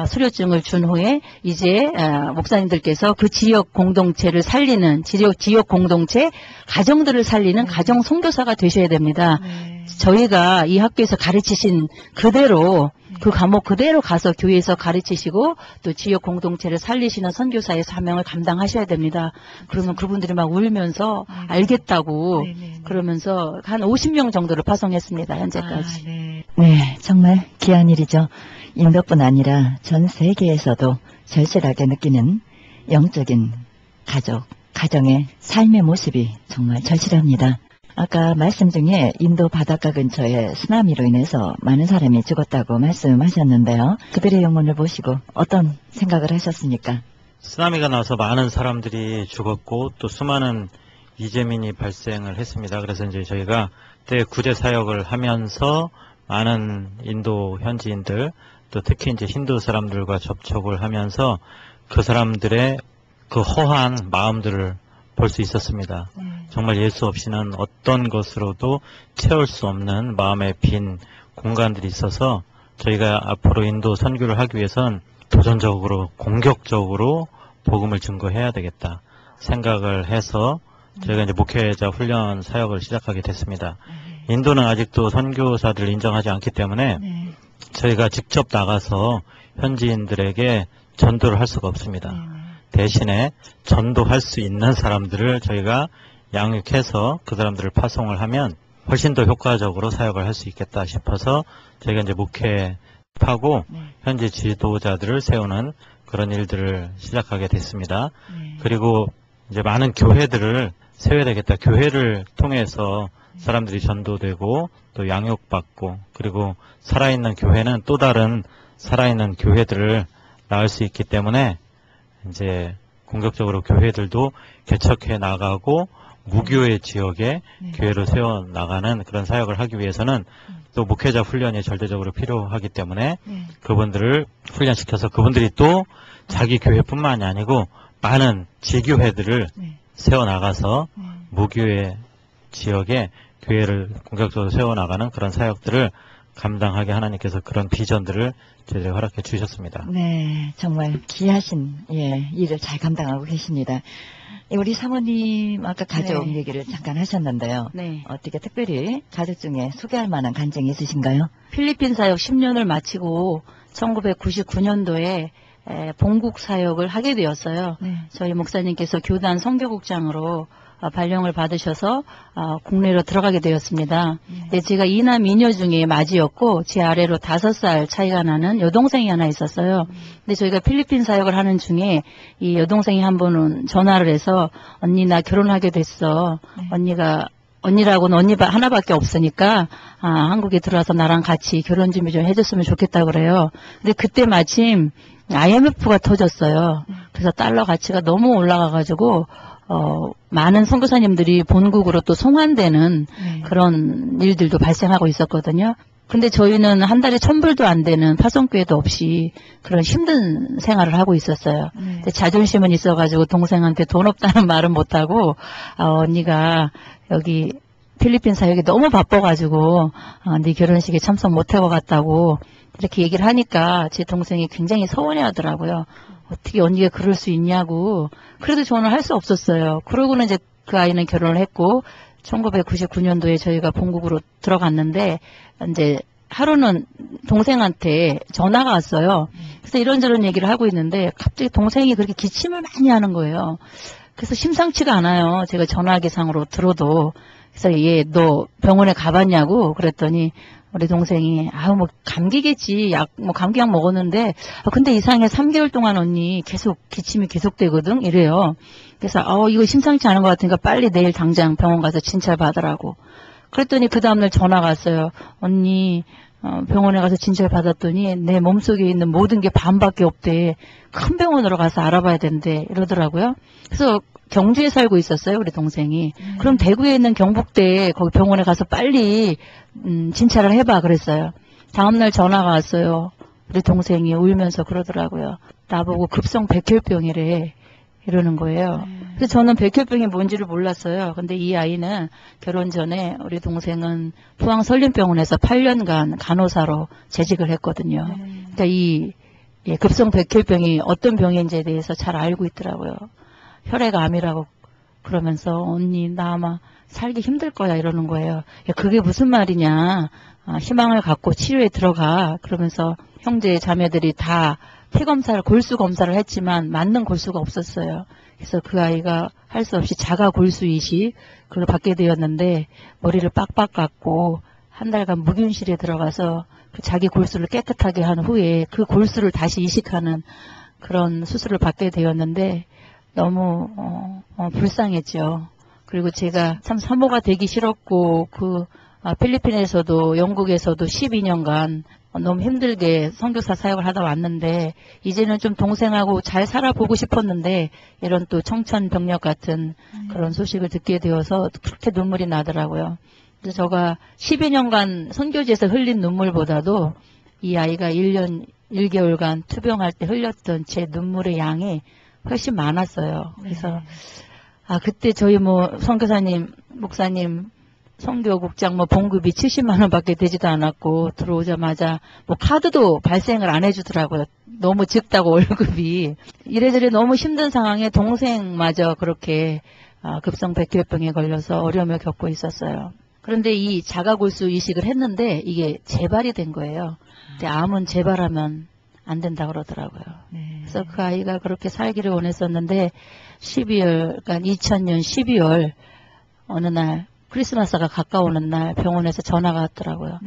수료증을 준 후에 이제 목사님들께서 그 지역 공동체를 살리는 지역 공동체 가정들을 살리는 가정 선교사가 되셔야 됩니다. 저희가 이 학교에서 가르치신 그대로 그 과목 그대로 가서 교회에서 가르치시고 또 지역 공동체를 살리시는 선교사의 사명을 감당하셔야 됩니다. 그러면 그분들이 막 울면서 알겠다고 그러면서 한 50명 정도를 파송했습니다. 현재까지. 네, 정말 귀한 일이죠. 인도뿐 아니라 전 세계에서도 절실하게 느끼는 영적인 가족, 가정의 삶의 모습이 정말 절실합니다. 아까 말씀 중에 인도 바닷가 근처에 쓰나미로 인해서 많은 사람이 죽었다고 말씀하셨는데요. 그들의 영혼을 보시고 어떤 생각을 하셨습니까? 쓰나미가 나서 많은 사람들이 죽었고 또 수많은 이재민이 발생을 했습니다. 그래서 이제 저희가 그때 구제 사역을 하면서 많은 인도 현지인들 또 특히 이제 힌두 사람들과 접촉을 하면서 그 사람들의 그 허한 마음들을 볼 수 있었습니다. 정말 예수 없이는 어떤 것으로도 채울 수 없는 마음의 빈 공간들이 있어서 저희가 앞으로 인도 선교를 하기 위해선 도전적으로 공격적으로 복음을 증거해야 되겠다 생각을 해서 저희가 이제 목회자 훈련 사역을 시작하게 됐습니다. 인도는 아직도 선교사들을 인정하지 않기 때문에 저희가 직접 나가서 현지인들에게 전도를 할 수가 없습니다. 대신에 전도할 수 있는 사람들을 저희가 양육해서 그 사람들을 파송을 하면 훨씬 더 효과적으로 사역을 할 수 있겠다 싶어서 저희가 이제 목회하고 현지 지도자들을 세우는 그런 일들을 시작하게 됐습니다. 그리고 이제 많은 교회들을 세워야 되겠다. 교회를 통해서 사람들이 전도되고 또 양육받고 그리고 살아있는 교회는 또 다른 살아있는 교회들을 낳을 수 있기 때문에 이제 공격적으로 교회들도 개척해 나가고 무교회 지역에 교회를 세워 나가는 그런 사역을 하기 위해서는 또 목회자 훈련이 절대적으로 필요하기 때문에 그분들을 훈련시켜서 그분들이 또 자기 교회뿐만이 아니고 많은 지교회들을 세워 나가서 무교회 지역에 교회를 공격적으로 세워 나가는 그런 사역들을 감당하게 하나님께서 그런 비전들을 저희에게 허락해 주셨습니다. 네, 정말 귀하신 일을 잘 감당하고 계십니다. 우리 사모님 아까 가족 얘기를 잠깐 하셨는데요. 어떻게 특별히 가족 중에 소개할 만한 간증이 있으신가요? 필리핀 사역 10년을 마치고 1999년도에 본국 사역을 하게 되었어요. 저희 목사님께서 교단 선교국장으로 발령을 받으셔서 국내로 들어가게 되었습니다. 근데 제가 2남 2녀 중에 맞이였고 제 아래로 5살 차이가 나는 여동생이 하나 있었어요. 근데 저희가 필리핀 사역을 하는 중에 이 여동생이 한 번은 전화를 해서 언니 나 결혼하게 됐어. 언니라고는 언니 하나밖에 없으니까 한국에 들어와서 나랑 같이 결혼 준비 좀 해줬으면 좋겠다 그래요. 근데 그때 마침 IMF가 터졌어요. 그래서 달러 가치가 너무 올라가가지고 많은 선교사님들이 본국으로 또 송환되는 그런 일들도 발생하고 있었거든요. 근데 저희는 한 달에 1,000불도 안 되는 파송교회도 없이 그런 힘든 생활을 하고 있었어요. 근데 자존심은 있어가지고 동생한테 돈 없다는 말은 못하고 언니가 여기 필리핀 사역이 너무 바빠가지고 네 결혼식에 참석 못할 것 같다고 이렇게 얘기를 하니까 제 동생이 굉장히 서운해하더라고요. 어떻게 언니가 그럴 수 있냐고. 그래도 저는 할 수 없었어요. 그러고는 이제 그 아이는 결혼을 했고 1999년도에 저희가 본국으로 들어갔는데 이제 하루는 동생한테 전화가 왔어요. 그래서 이런저런 얘기를 하고 있는데 갑자기 동생이 그렇게 기침을 많이 하는 거예요. 그래서 심상치가 않아요. 제가 전화기상으로 들어도. 그래서 얘 너 병원에 가봤냐고 그랬더니 우리 동생이 뭐 감기겠지. 감기약 먹었는데 근데 이상해 3개월 동안 언니 계속 기침이 계속되거든 이래요. 그래서 이거 심상치 않은 것 같으니까 빨리 내일 당장 병원 가서 진찰 받으라고. 그랬더니 그 다음날 전화가 왔어요. 언니 병원에 가서 진찰 받았더니 내 몸속에 있는 모든 게 반밖에 없대. 큰 병원으로 가서 알아봐야 된대 이러더라고요. 그래서 경주에 살고 있었어요 우리 동생이. 그럼 대구에 있는 경북대에 거기 병원에 가서 빨리 진찰을 해봐 그랬어요. 다음날 전화가 왔어요. 우리 동생이 울면서 그러더라고요. 나보고 급성 백혈병이래 이러는 거예요. 그래서 저는 백혈병이 뭔지를 몰랐어요. 근데 이 아이는 결혼 전에 우리 동생은 포항 설림병원에서 8년간 간호사로 재직을 했거든요. 그러니까 이 급성 백혈병이 어떤 병인지에 대해서 잘 알고 있더라고요. 혈액암이라고 그러면서 언니 나 아마 살기 힘들 거야 이러는 거예요. 야, 그게 무슨 말이냐. 희망을 갖고 치료에 들어가. 그러면서 형제 자매들이 다 피검사를 골수 검사를 했지만 맞는 골수가 없었어요. 그래서 그 아이가 할 수 없이 자가 골수 이식 그걸 받게 되었는데 머리를 빡빡 깎고 한 달간 무균실에 들어가서 그 자기 골수를 깨끗하게 한 후에 그 골수를 다시 이식하는 그런 수술을 받게 되었는데 너무 불쌍했죠. 그리고 제가 참 사모가 되기 싫었고 필리핀에서도 영국에서도 12년간 너무 힘들게 선교사 사역을 하다 왔는데 이제는 좀 동생하고 잘 살아보고 싶었는데 이런 또 청천벽력 같은 그런 소식을 듣게 되어서 그렇게 눈물이 나더라고요. 그래서 제가 12년간 선교지에서 흘린 눈물보다도 이 아이가 1년 1개월간 투병할 때 흘렸던 제 눈물의 양이 훨씬 많았어요. 그래서 그때 저희 선교사님, 목사님, 선교국장 봉급이 70만 원밖에 되지도 않았고 들어오자마자 카드도 발생을 안 해주더라고요. 너무 적다고 월급이. 이래저래 너무 힘든 상황에 동생마저 그렇게 급성 백혈병에 걸려서 어려움을 겪고 있었어요. 그런데 이 자가골수 이식을 했는데 이게 재발이 된 거예요. 근데 암은 재발하면 안 된다 그러더라고요. 그래서 그 아이가 그렇게 살기를 원했었는데 2000년 12월 어느 날 크리스마스가 가까우는 날 병원에서 전화가 왔더라고요.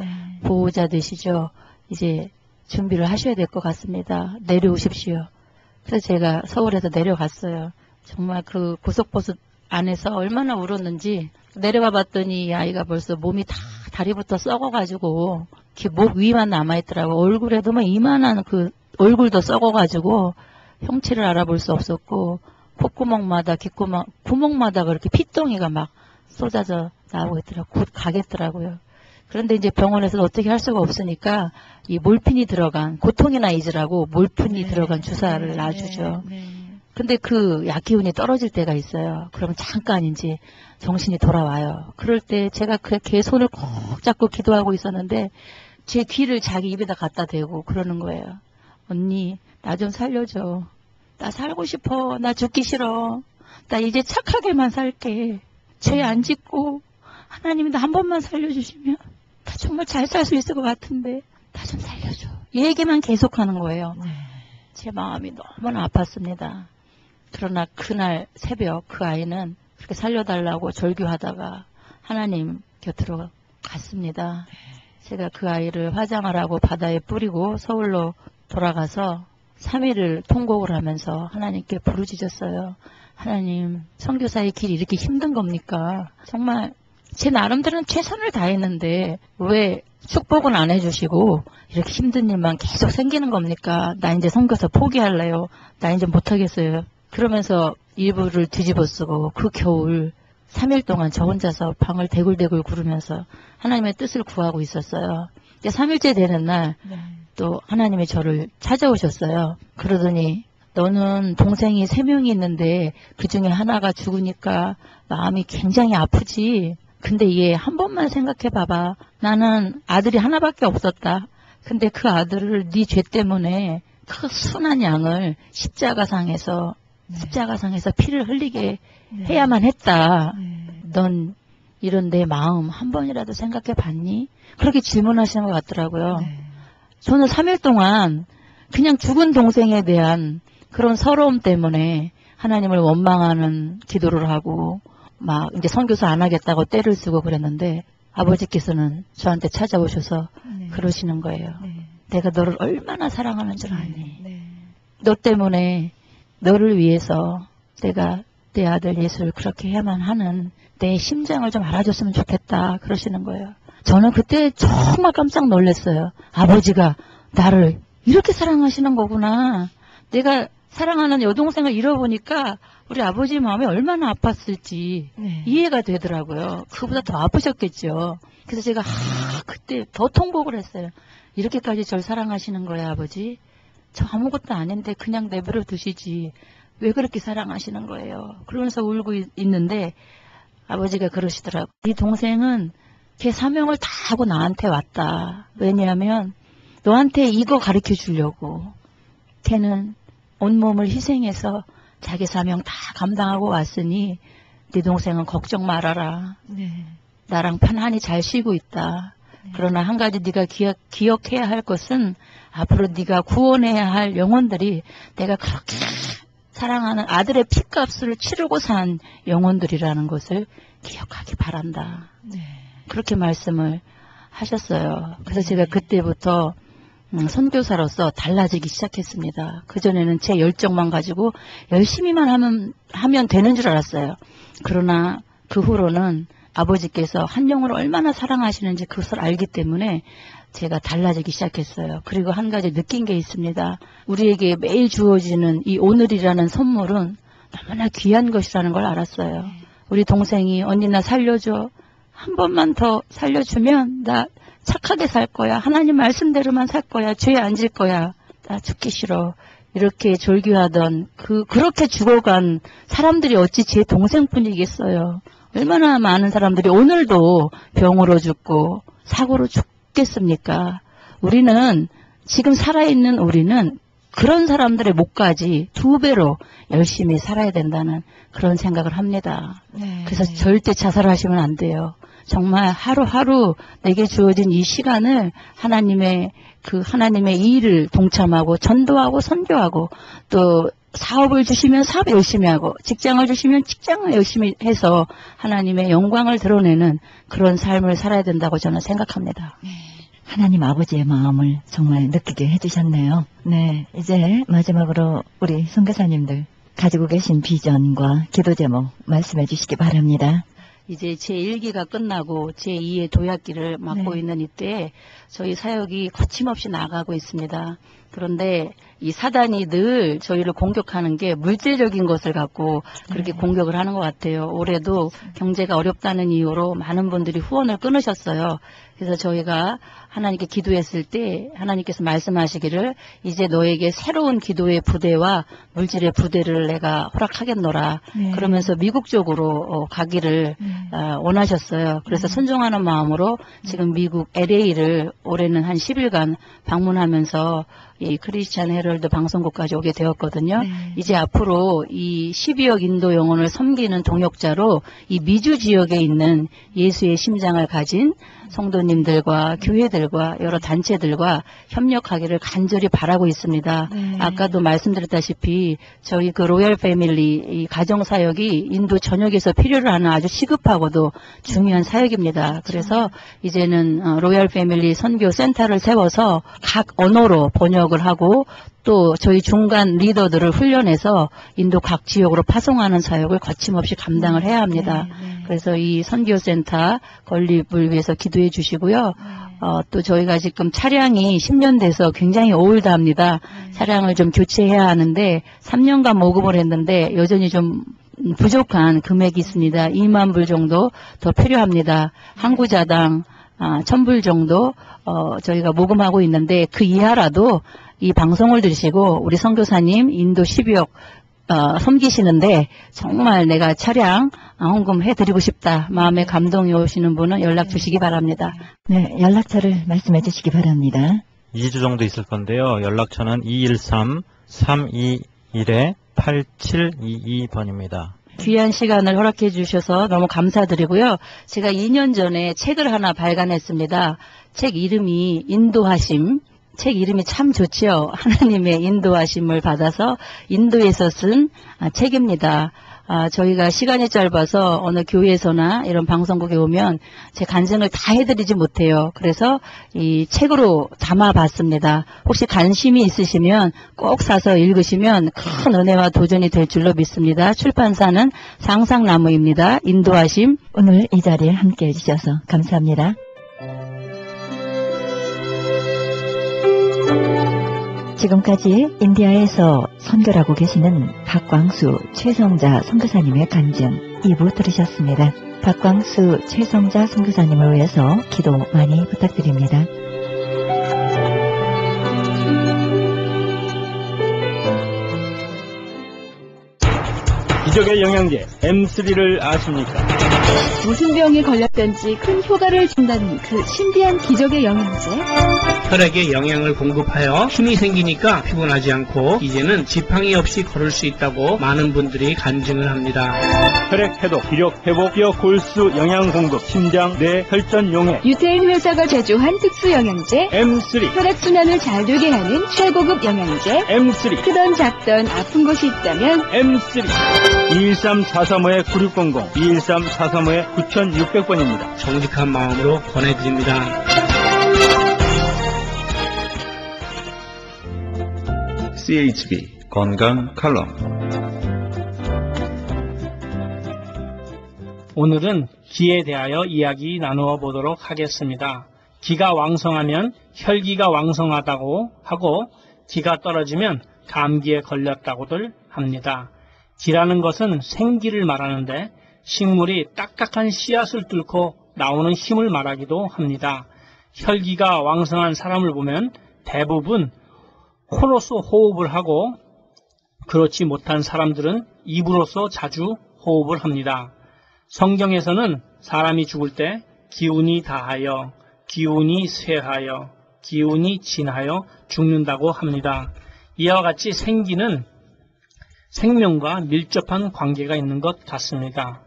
보호자 되시죠? 이제 준비를 하셔야 될 것 같습니다. 내려오십시오. 그래서 제가 서울에서 내려갔어요. 정말 그 고속버스 안에서 얼마나 울었는지 내려가 봤더니 이 아이가 벌써 몸이 다 다리부터 썩어가지고 이렇게 목 위만 남아있더라고. 얼굴에도 이만한 그 얼굴도 썩어가지고 형체를 알아볼 수 없었고 콧구멍마다 구멍마다 그렇게 피덩이가 막 쏟아져 나오고 있더라고. 곧 가겠더라고요. 그런데 이제 병원에서 어떻게 할 수가 없으니까 이 몰핀이 들어간 고통이나 잊으라고 몰핀이 들어간 주사를 놔주죠. 근데 그 약 기운이 떨어질 때가 있어요. 그러면 잠깐 이제 정신이 돌아와요. 그럴 때 제가 걔 손을 꼭 잡고 기도하고 있었는데 제 귀를 자기 입에다 갖다 대고 그러는 거예요. 언니, 나 좀 살려줘. 나 살고 싶어. 나 죽기 싫어. 나 이제 착하게만 살게. 죄 안 짓고 하나님이 나 한 번만 살려주시면 나 정말 잘 살 수 있을 것 같은데 나 좀 살려줘. 이 얘기만 계속하는 거예요. 제 마음이 너무나 아팠습니다. 그러나 그날 새벽 그 아이는 그렇게 살려달라고 절규하다가 하나님 곁으로 갔습니다. 제가 그 아이를 화장하라고 바다에 뿌리고 서울로 돌아가서 3일을 통곡을 하면서 하나님께 부르짖었어요. 하나님, 선교사의 길이 이렇게 힘든 겁니까? 정말 제 나름대로는 최선을 다했는데 왜 축복은 안 해주시고 이렇게 힘든 일만 계속 생기는 겁니까? 나 이제 선교사 포기할래요. 나 이제 못하겠어요. 그러면서 이불을 뒤집어 쓰고 그 겨울 3일 동안 저 혼자서 방을 대굴대굴 구르면서 하나님의 뜻을 구하고 있었어요. 3일째 되는 날 또 하나님이 저를 찾아오셨어요. 그러더니 너는 동생이 3명이 있는데 그 중에 하나가 죽으니까 마음이 굉장히 아프지. 근데 얘 한 번만 생각해 봐봐. 나는 아들이 하나밖에 없었다. 근데 그 아들을 네 죄 때문에 그 순한 양을 십자가상에서 피를 흘리게 해야만 했다. 넌 이런 내 마음 한 번이라도 생각해 봤니? 그렇게 질문하시는 것 같더라고요. 저는 3일 동안 그냥 죽은 동생에 대한 그런 서러움 때문에 하나님을 원망하는 기도를 하고 막 이제 선교사 안 하겠다고 떼를 쓰고 그랬는데 아버지께서는 저한테 찾아오셔서 그러시는 거예요. 내가 너를 얼마나 사랑하는 줄 아니? 너 때문에 너를 위해서 내가 내 아들 예수를 그렇게 해야만 하는 내 심장을 좀 알아줬으면 좋겠다 그러시는 거예요. 저는 그때 정말 깜짝 놀랐어요. 아버지가 나를 이렇게 사랑하시는 거구나. 내가 사랑하는 여동생을 잃어보니까 우리 아버지 마음이 얼마나 아팠을지 이해가 되더라고요. 그보다 더 아프셨겠죠. 그래서 제가 그때 더 통곡을 했어요. 이렇게까지 절 사랑하시는 거예요, 아버지? 저 아무것도 아닌데 그냥 내버려 두시지. 왜 그렇게 사랑하시는 거예요? 그러면서 울고 있는데 아버지가 그러시더라고요. 네 동생은 걔 사명을 다 하고 나한테 왔다. 왜냐하면 너한테 이거 가르쳐 주려고. 걔는 온몸을 희생해서 자기 사명 다 감당하고 왔으니 네 동생은 걱정 말아라. 나랑 편안히 잘 쉬고 있다. 그러나 한 가지 네가 기억해야 할 것은 앞으로 네가 구원해야 할 영혼들이 내가 그렇게 사랑하는 아들의 피값을 치르고 산 영혼들이라는 것을 기억하기 바란다. 그렇게 말씀을 하셨어요. 그래서 제가 그때부터 선교사로서 달라지기 시작했습니다. 그전에는 제 열정만 가지고 열심히만 하면 되는 줄 알았어요. 그러나 그 후로는 아버지께서 한 영혼을 얼마나 사랑하시는지 그것을 알기 때문에 제가 달라지기 시작했어요. 그리고 한 가지 느낀 게 있습니다. 우리에게 매일 주어지는 이 오늘이라는 선물은 너무나 귀한 것이라는 걸 알았어요. 우리 동생이 언니 나 살려줘. 한 번만 더 살려주면 나 착하게 살 거야. 하나님 말씀대로만 살 거야. 죄에 안 질 거야. 나 죽기 싫어. 이렇게 졸교하던 그렇게 죽어간 사람들이 어찌 제 동생뿐이겠어요. 얼마나 많은 사람들이 오늘도 병으로 죽고 사고로 죽겠습니까? 우리는 지금 살아있는 우리는 그런 사람들의 목까지 2배로 열심히 살아야 된다는 그런 생각을 합니다. 그래서 절대 자살하시면 안 돼요. 정말 하루하루 내게 주어진 이 시간을 하나님의 일을 동참하고 전도하고 선교하고 또 사업을 주시면 사업 열심히 하고 직장을 주시면 직장을 열심히 해서 하나님의 영광을 드러내는 그런 삶을 살아야 된다고 저는 생각합니다. 하나님 아버지의 마음을 정말 느끼게 해주셨네요. 네, 이제 마지막으로 우리 선교사님들 가지고 계신 비전과 기도 제목 말씀해 주시기 바랍니다. 이제 제1기가 끝나고 제2의 도약기를 맡고 네. 있는 이때에 저희 사역이 거침없이 나가고 있습니다. 그런데 이 사단이 늘 저희를 공격하는 게 물질적인 것을 갖고 그렇게 공격을 하는 것 같아요. 올해도 경제가 어렵다는 이유로 많은 분들이 후원을 끊으셨어요. 그래서 저희가 하나님께 기도했을 때 하나님께서 말씀하시기를 이제 너에게 새로운 기도의 부대와 물질의 부대를 내가 허락하겠노라. 네. 그러면서 미국 쪽으로 가기를 원하셨어요. 그래서 순종하는 마음으로 지금 미국 LA를 올해는 한 10일간 방문하면서 이 크리스찬 헤럴드 방송국까지 오게 되었거든요. 네. 이제 앞으로 이 12억 인도 영혼을 섬기는 동역자로 이 미주 지역에 있는 예수의 심장을 가진 성도님들과 교회들과 여러 단체들과 협력하기를 간절히 바라고 있습니다. 네. 아까도 말씀드렸다시피 저희 그 로얄 패밀리 이 가정 사역이 인도 전역에서 필요로 하는 아주 시급하고도 중요한 사역입니다. 그래서 이제는 로얄 패밀리 선교 센터를 세워서 각 언어로 번역을 하고 또 저희 중간 리더들을 훈련해서 인도 각 지역으로 파송하는 사역을 거침없이 감당을 해야 합니다. 그래서 이 선교센터 건립을 위해서 기도해 주시고요. 또 저희가 지금 차량이 10년 돼서 굉장히 올드합니다. 차량을 좀 교체해야 하는데 3년간 모금을 했는데 여전히 좀 부족한 금액이 있습니다. 2만 불 정도 더 필요합니다. 한 구자당 1,000불 정도 저희가 모금하고 있는데 그 이하라도 이 방송을 들으시고 우리 선교사님 인도 12억 섬기시는데 정말 내가 차량 헌금해드리고 싶다. 마음에 감동이 오시는 분은 연락 주시기 바랍니다. 네, 연락처를 말씀해 주시기 바랍니다. 2주 정도 있을 건데요. 연락처는 213-321-8722번입니다. 귀한 시간을 허락해 주셔서 너무 감사드리고요. 제가 2년 전에 책을 하나 발간했습니다. 책 이름이 인도하심. 책 이름이 참 좋지요. 하나님의 인도하심을 받아서 인도에서 쓴 책입니다. 저희가 시간이 짧아서 어느 교회에서나 이런 방송국에 오면 제 간증을 다 해드리지 못해요. 그래서 이 책으로 담아봤습니다. 혹시 관심이 있으시면 꼭 사서 읽으시면 큰 은혜와 도전이 될 줄로 믿습니다. 출판사는 상상나무입니다. 인도하심. 오늘 이 자리에 함께 해주셔서 감사합니다. 지금까지 인디아에서 선교를 하고 계시는 박광수 최성자 선교사님의 간증 2부 들으셨습니다. 박광수 최성자 선교사님을 위해서 기도 많이 부탁드립니다. 기적의 영양제 M3를 아십니까? 무슨 병에 걸렸든지 큰 효과를 준다는 그 신비한 기적의 영양제. 혈액에 영양을 공급하여 힘이 생기니까 피곤하지 않고 이제는 지팡이 없이 걸을 수 있다고 많은 분들이 간증을 합니다. 혈액 해독, 기력 회복, 뼈 골수 영양 공급, 심장, 뇌, 혈전 용해 유태인 회사가 제조한 특수 영양제. M3, 혈액순환을 잘 되게 하는 최고급 영양제. M3, 크던 작던 아픈 곳이 있다면 M3 213-435-9600, 213-435-9600번입니다. 정직한 마음으로 권해드립니다. CHB 건강 칼럼. 오늘은 기에 대하여 이야기 나누어 보도록 하겠습니다. 기가 왕성하면 혈기가 왕성하다고 하고 기가 떨어지면 감기에 걸렸다고들 합니다. 기라는 것은 생기를 말하는데 식물이 딱딱한 씨앗을 뚫고 나오는 힘을 말하기도 합니다. 혈기가 왕성한 사람을 보면 대부분 코로서 호흡을 하고 그렇지 못한 사람들은 입으로서 자주 호흡을 합니다. 성경에서는 사람이 죽을 때 기운이 다하여, 기운이 쇠하여, 기운이 진하여 죽는다고 합니다. 이와 같이 생기는 생명과 밀접한 관계가 있는 것 같습니다.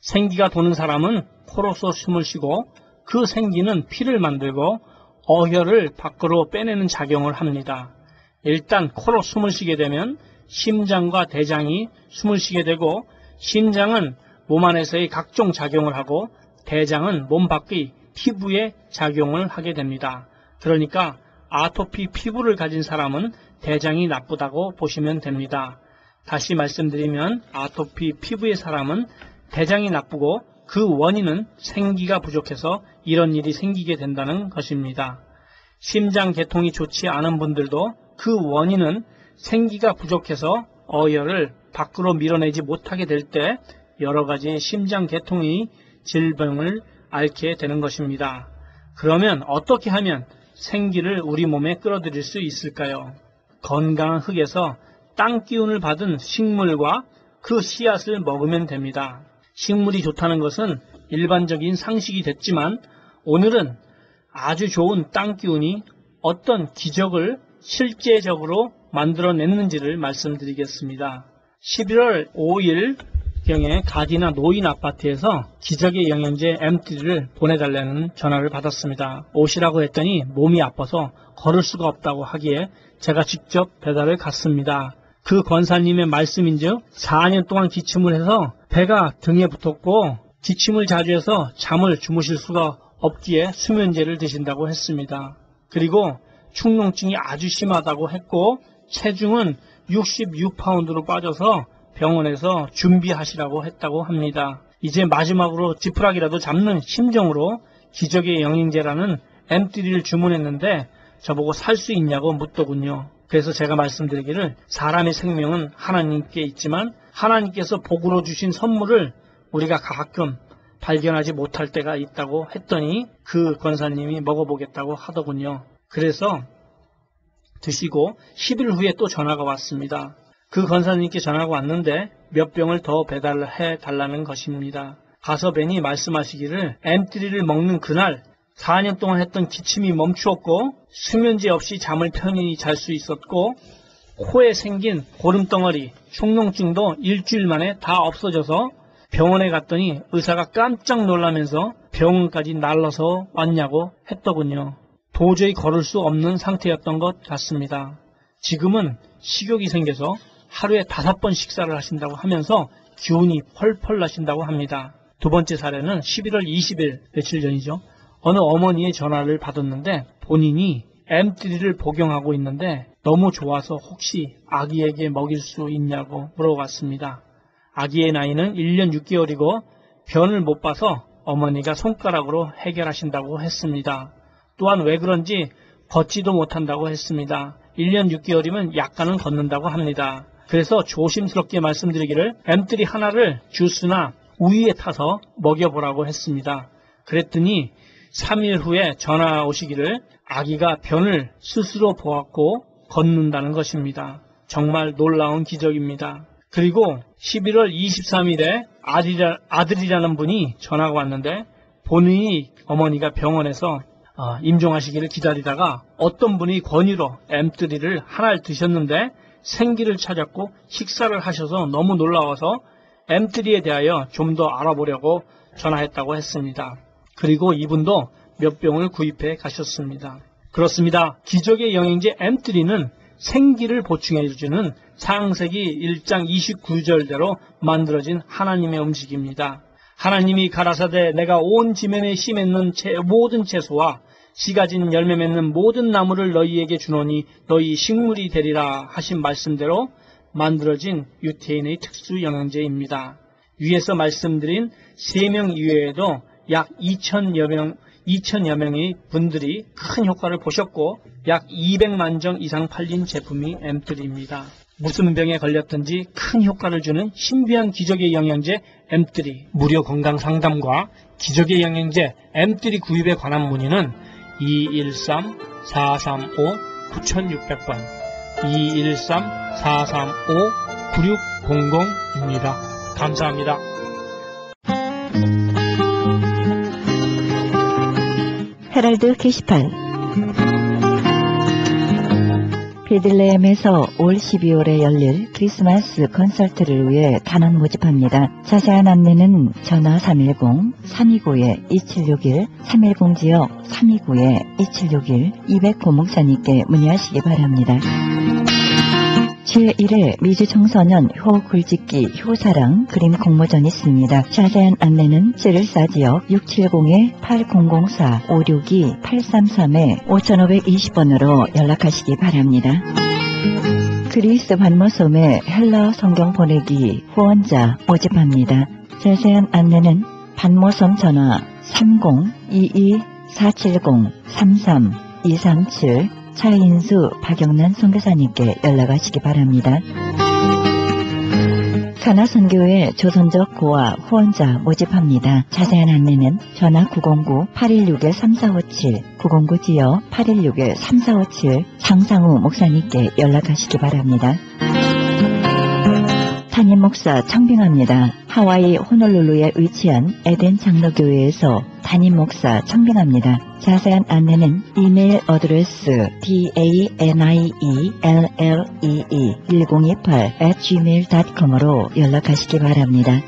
생기가 도는 사람은 코로서 숨을 쉬고 그 생기는 피를 만들고 어혈을 밖으로 빼내는 작용을 합니다. 일단 코로 숨을 쉬게 되면 심장과 대장이 숨을 쉬게 되고 심장은 몸 안에서의 각종 작용을 하고 대장은 몸 밖의 피부에 작용을 하게 됩니다. 그러니까 아토피 피부를 가진 사람은 대장이 나쁘다고 보시면 됩니다. 다시 말씀드리면 아토피 피부의 사람은 대장이 나쁘고 그 원인은 생기가 부족해서 이런 일이 생기게 된다는 것입니다. 심장 개통이 좋지 않은 분들도 그 원인은 생기가 부족해서 어혈을 밖으로 밀어내지 못하게 될 때 여러 가지 심장 개통의 질병을 앓게 되는 것입니다. 그러면 어떻게 하면 생기를 우리 몸에 끌어들일 수 있을까요? 건강한 흙에서 땅 기운을 받은 식물과 그 씨앗을 먹으면 됩니다. 식물이 좋다는 것은 일반적인 상식이 됐지만 오늘은 아주 좋은 땅 기운이 어떤 기적을 실제적으로 만들어냈는지를 말씀드리겠습니다. 11월 5일경에 가디나 노인 아파트에서 기적의 영양제 M3를 보내달라는 전화를 받았습니다. 오시라고 했더니 몸이 아파서 걸을 수가 없다고 하기에 제가 직접 배달을 갔습니다. 그 권사님의 말씀인즉 4년 동안 기침을 해서 배가 등에 붙었고 기침을 자주 해서 잠을 주무실 수가 없기에 수면제를 드신다고 했습니다. 그리고 축농증이 아주 심하다고 했고 체중은 66파운드로 빠져서 병원에서 준비하시라고 했다고 합니다. 이제 마지막으로 지푸라기라도 잡는 심정으로 기적의 영양제라는 M3를 주문했는데 저보고 살 수 있냐고 묻더군요. 그래서 제가 말씀드리기를 사람의 생명은 하나님께 있지만 하나님께서 복으로 주신 선물을 우리가 가끔 발견하지 못할 때가 있다고 했더니 그 권사님이 먹어보겠다고 하더군요. 그래서 드시고 10일 후에 또 전화가 왔습니다. 그 권사님께 전화가 왔는데 몇 병을 더 배달해 달라는 것입니다. 가서 뵈니 말씀하시기를 M3를 먹는 그날 4년 동안 했던 기침이 멈추었고 수면제 없이 잠을 편히 잘 수 있었고 코에 생긴 고름덩어리, 축농증도 일주일 만에 다 없어져서 병원에 갔더니 의사가 깜짝 놀라면서 병원까지 날라서 왔냐고 했더군요. 도저히 걸을 수 없는 상태였던 것 같습니다. 지금은 식욕이 생겨서 하루에 5번 식사를 하신다고 하면서 기운이 펄펄 나신다고 합니다. 두 번째 사례는 11월 20일 며칠 전이죠. 어느 어머니의 전화를 받았는데 본인이 M3를 복용하고 있는데 너무 좋아서 혹시 아기에게 먹일 수 있냐고 물어봤습니다. 아기의 나이는 1년 6개월이고 변을 못 봐서 어머니가 손가락으로 해결하신다고 했습니다. 또한 왜 그런지 걷지도 못한다고 했습니다. 1년 6개월이면 약간은 걷는다고 합니다. 그래서 조심스럽게 말씀드리기를 M3 하나를 주스나 우유에 타서 먹여보라고 했습니다. 그랬더니 3일 후에 전화 오시기를 아기가 변을 스스로 보았고 걷는다는 것입니다. 정말 놀라운 기적입니다. 그리고 11월 23일에 아들이라는 분이 전화가 왔는데 본인이 어머니가 병원에서 임종하시기를 기다리다가 어떤 분이 권유로 M3를 하나를 드셨는데 생기를 찾았고 식사를 하셔서 너무 놀라워서 M3에 대하여 좀 더 알아보려고 전화했다고 했습니다. 그리고 이분도 몇 병을 구입해 가셨습니다. 그렇습니다. 기적의 영양제 M3는 생기를 보충해주는 창세기 1장 29절대로 만들어진 하나님의 음식입니다. 하나님이 가라사대 내가 온 지면에 심했는 모든 채소와 씨 가진 열매 맺는 모든 나무를 너희에게 주노니 너희 식물이 되리라 하신 말씀대로 만들어진 유태인의 특수 영양제입니다. 위에서 말씀드린 3명 이외에도 약 2천여 명의 분들이 큰 효과를 보셨고 약 200만 정 이상 팔린 제품이 M3입니다. 무슨 병에 걸렸든지 큰 효과를 주는 신비한 기적의 영양제 M3, 무료 건강 상담과 기적의 영양제 M3 구입에 관한 문의는 213-435-9600번, 213-435-9600입니다. 감사합니다. 헤럴드 게시판. 베들레헴에서 올 12월에 열릴 크리스마스 콘서트를 위해 단원 모집합니다. 자세한 안내는 전화 310-329-2761, 310지역 329-2761, 209 목사님께 문의하시기 바랍니다. 제1회 미주 청소년 효 굴짓기 효사랑 그림 공모전이 있습니다. 자세한 안내는 찌를사지역 670-8004-562-833-5520번으로 연락하시기 바랍니다. 그리스 반모섬에 헬라 성경 보내기 후원자 모집합니다. 자세한 안내는 반모섬 전화 30-22-470-33-237 차인수 박영란 선교사님께 연락하시기 바랍니다. 가나선교회 조선족 고아 후원자 모집합니다. 자세한 안내는 전화 909-816-3457, 909지역 816-3457 장상우 목사님께 연락하시기 바랍니다. 담임 목사 청빙합니다. 하와이 호놀룰루에 위치한 에덴 장로교회에서 담임 목사 청빙합니다. 자세한 안내는 이메일 어드레스 danielee1028@gmail.com으로 연락하시기 바랍니다.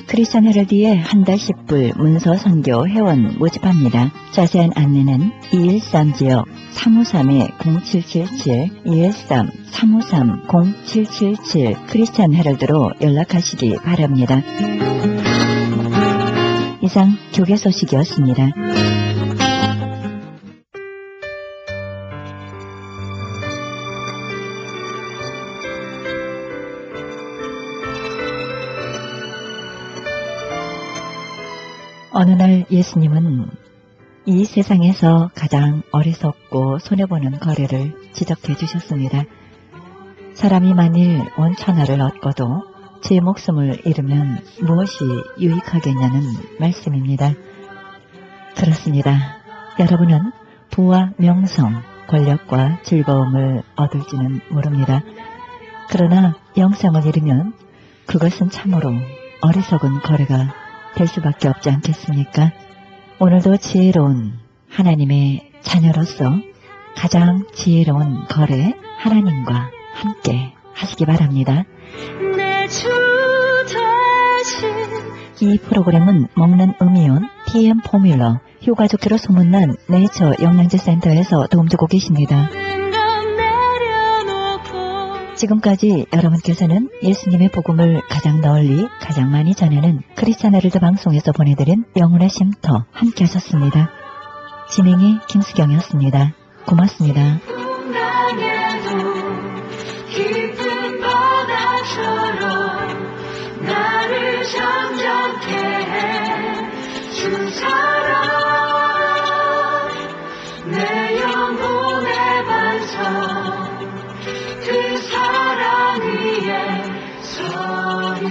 크리스천 헤럴드의 한 달 10불 문서 선교 회원 모집합니다. 자세한 안내는 213지역 353-0777, 213-353-0777 크리스천 헤럴드로 연락하시기 바랍니다. 이상 교계 소식이었습니다. 어느 날 예수님은 이 세상에서 가장 어리석고 손해보는 거래를 지적해 주셨습니다. 사람이 만일 온 천하를 얻고도 제 목숨을 잃으면 무엇이 유익하겠냐는 말씀입니다. 그렇습니다. 여러분은 부와 명성, 권력과 즐거움을 얻을지는 모릅니다. 그러나 영생을 잃으면 그것은 참으로 어리석은 거래가 될 수밖에 없지 않겠습니까? 오늘도 지혜로운 하나님의 자녀로서 가장 지혜로운 거래 하나님과 함께 하시기 바랍니다. 이 프로그램은 먹는 음이온 TM 포뮬러 효과 좋기로 소문난 네이처 영양제 센터에서 도움주고 계십니다. 지금까지 여러분께서는 예수님의 복음을 가장 널리 가장 많이 전하는 크리스천 헤럴드 방송에서 보내드린 영혼의 쉼터 함께 하셨습니다. 진행이 김수경이었습니다. 고맙습니다. 깊은 바다처럼 나를 잠잠케 해 주 사랑 내 영혼의 반석 그 사랑 위에 서리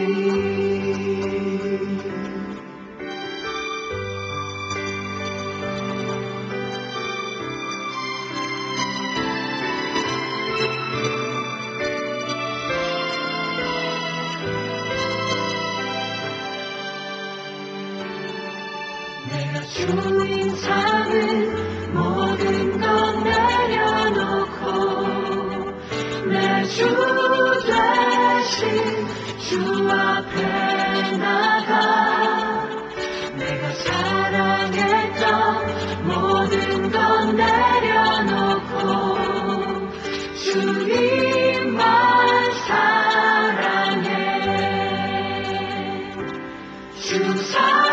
내가 주인 삼은 모든 것 내려놓고 내 주 대신 주 앞에 나가 내가 사랑했던 모든 것 내려놓고 주님만 사랑해 주 사랑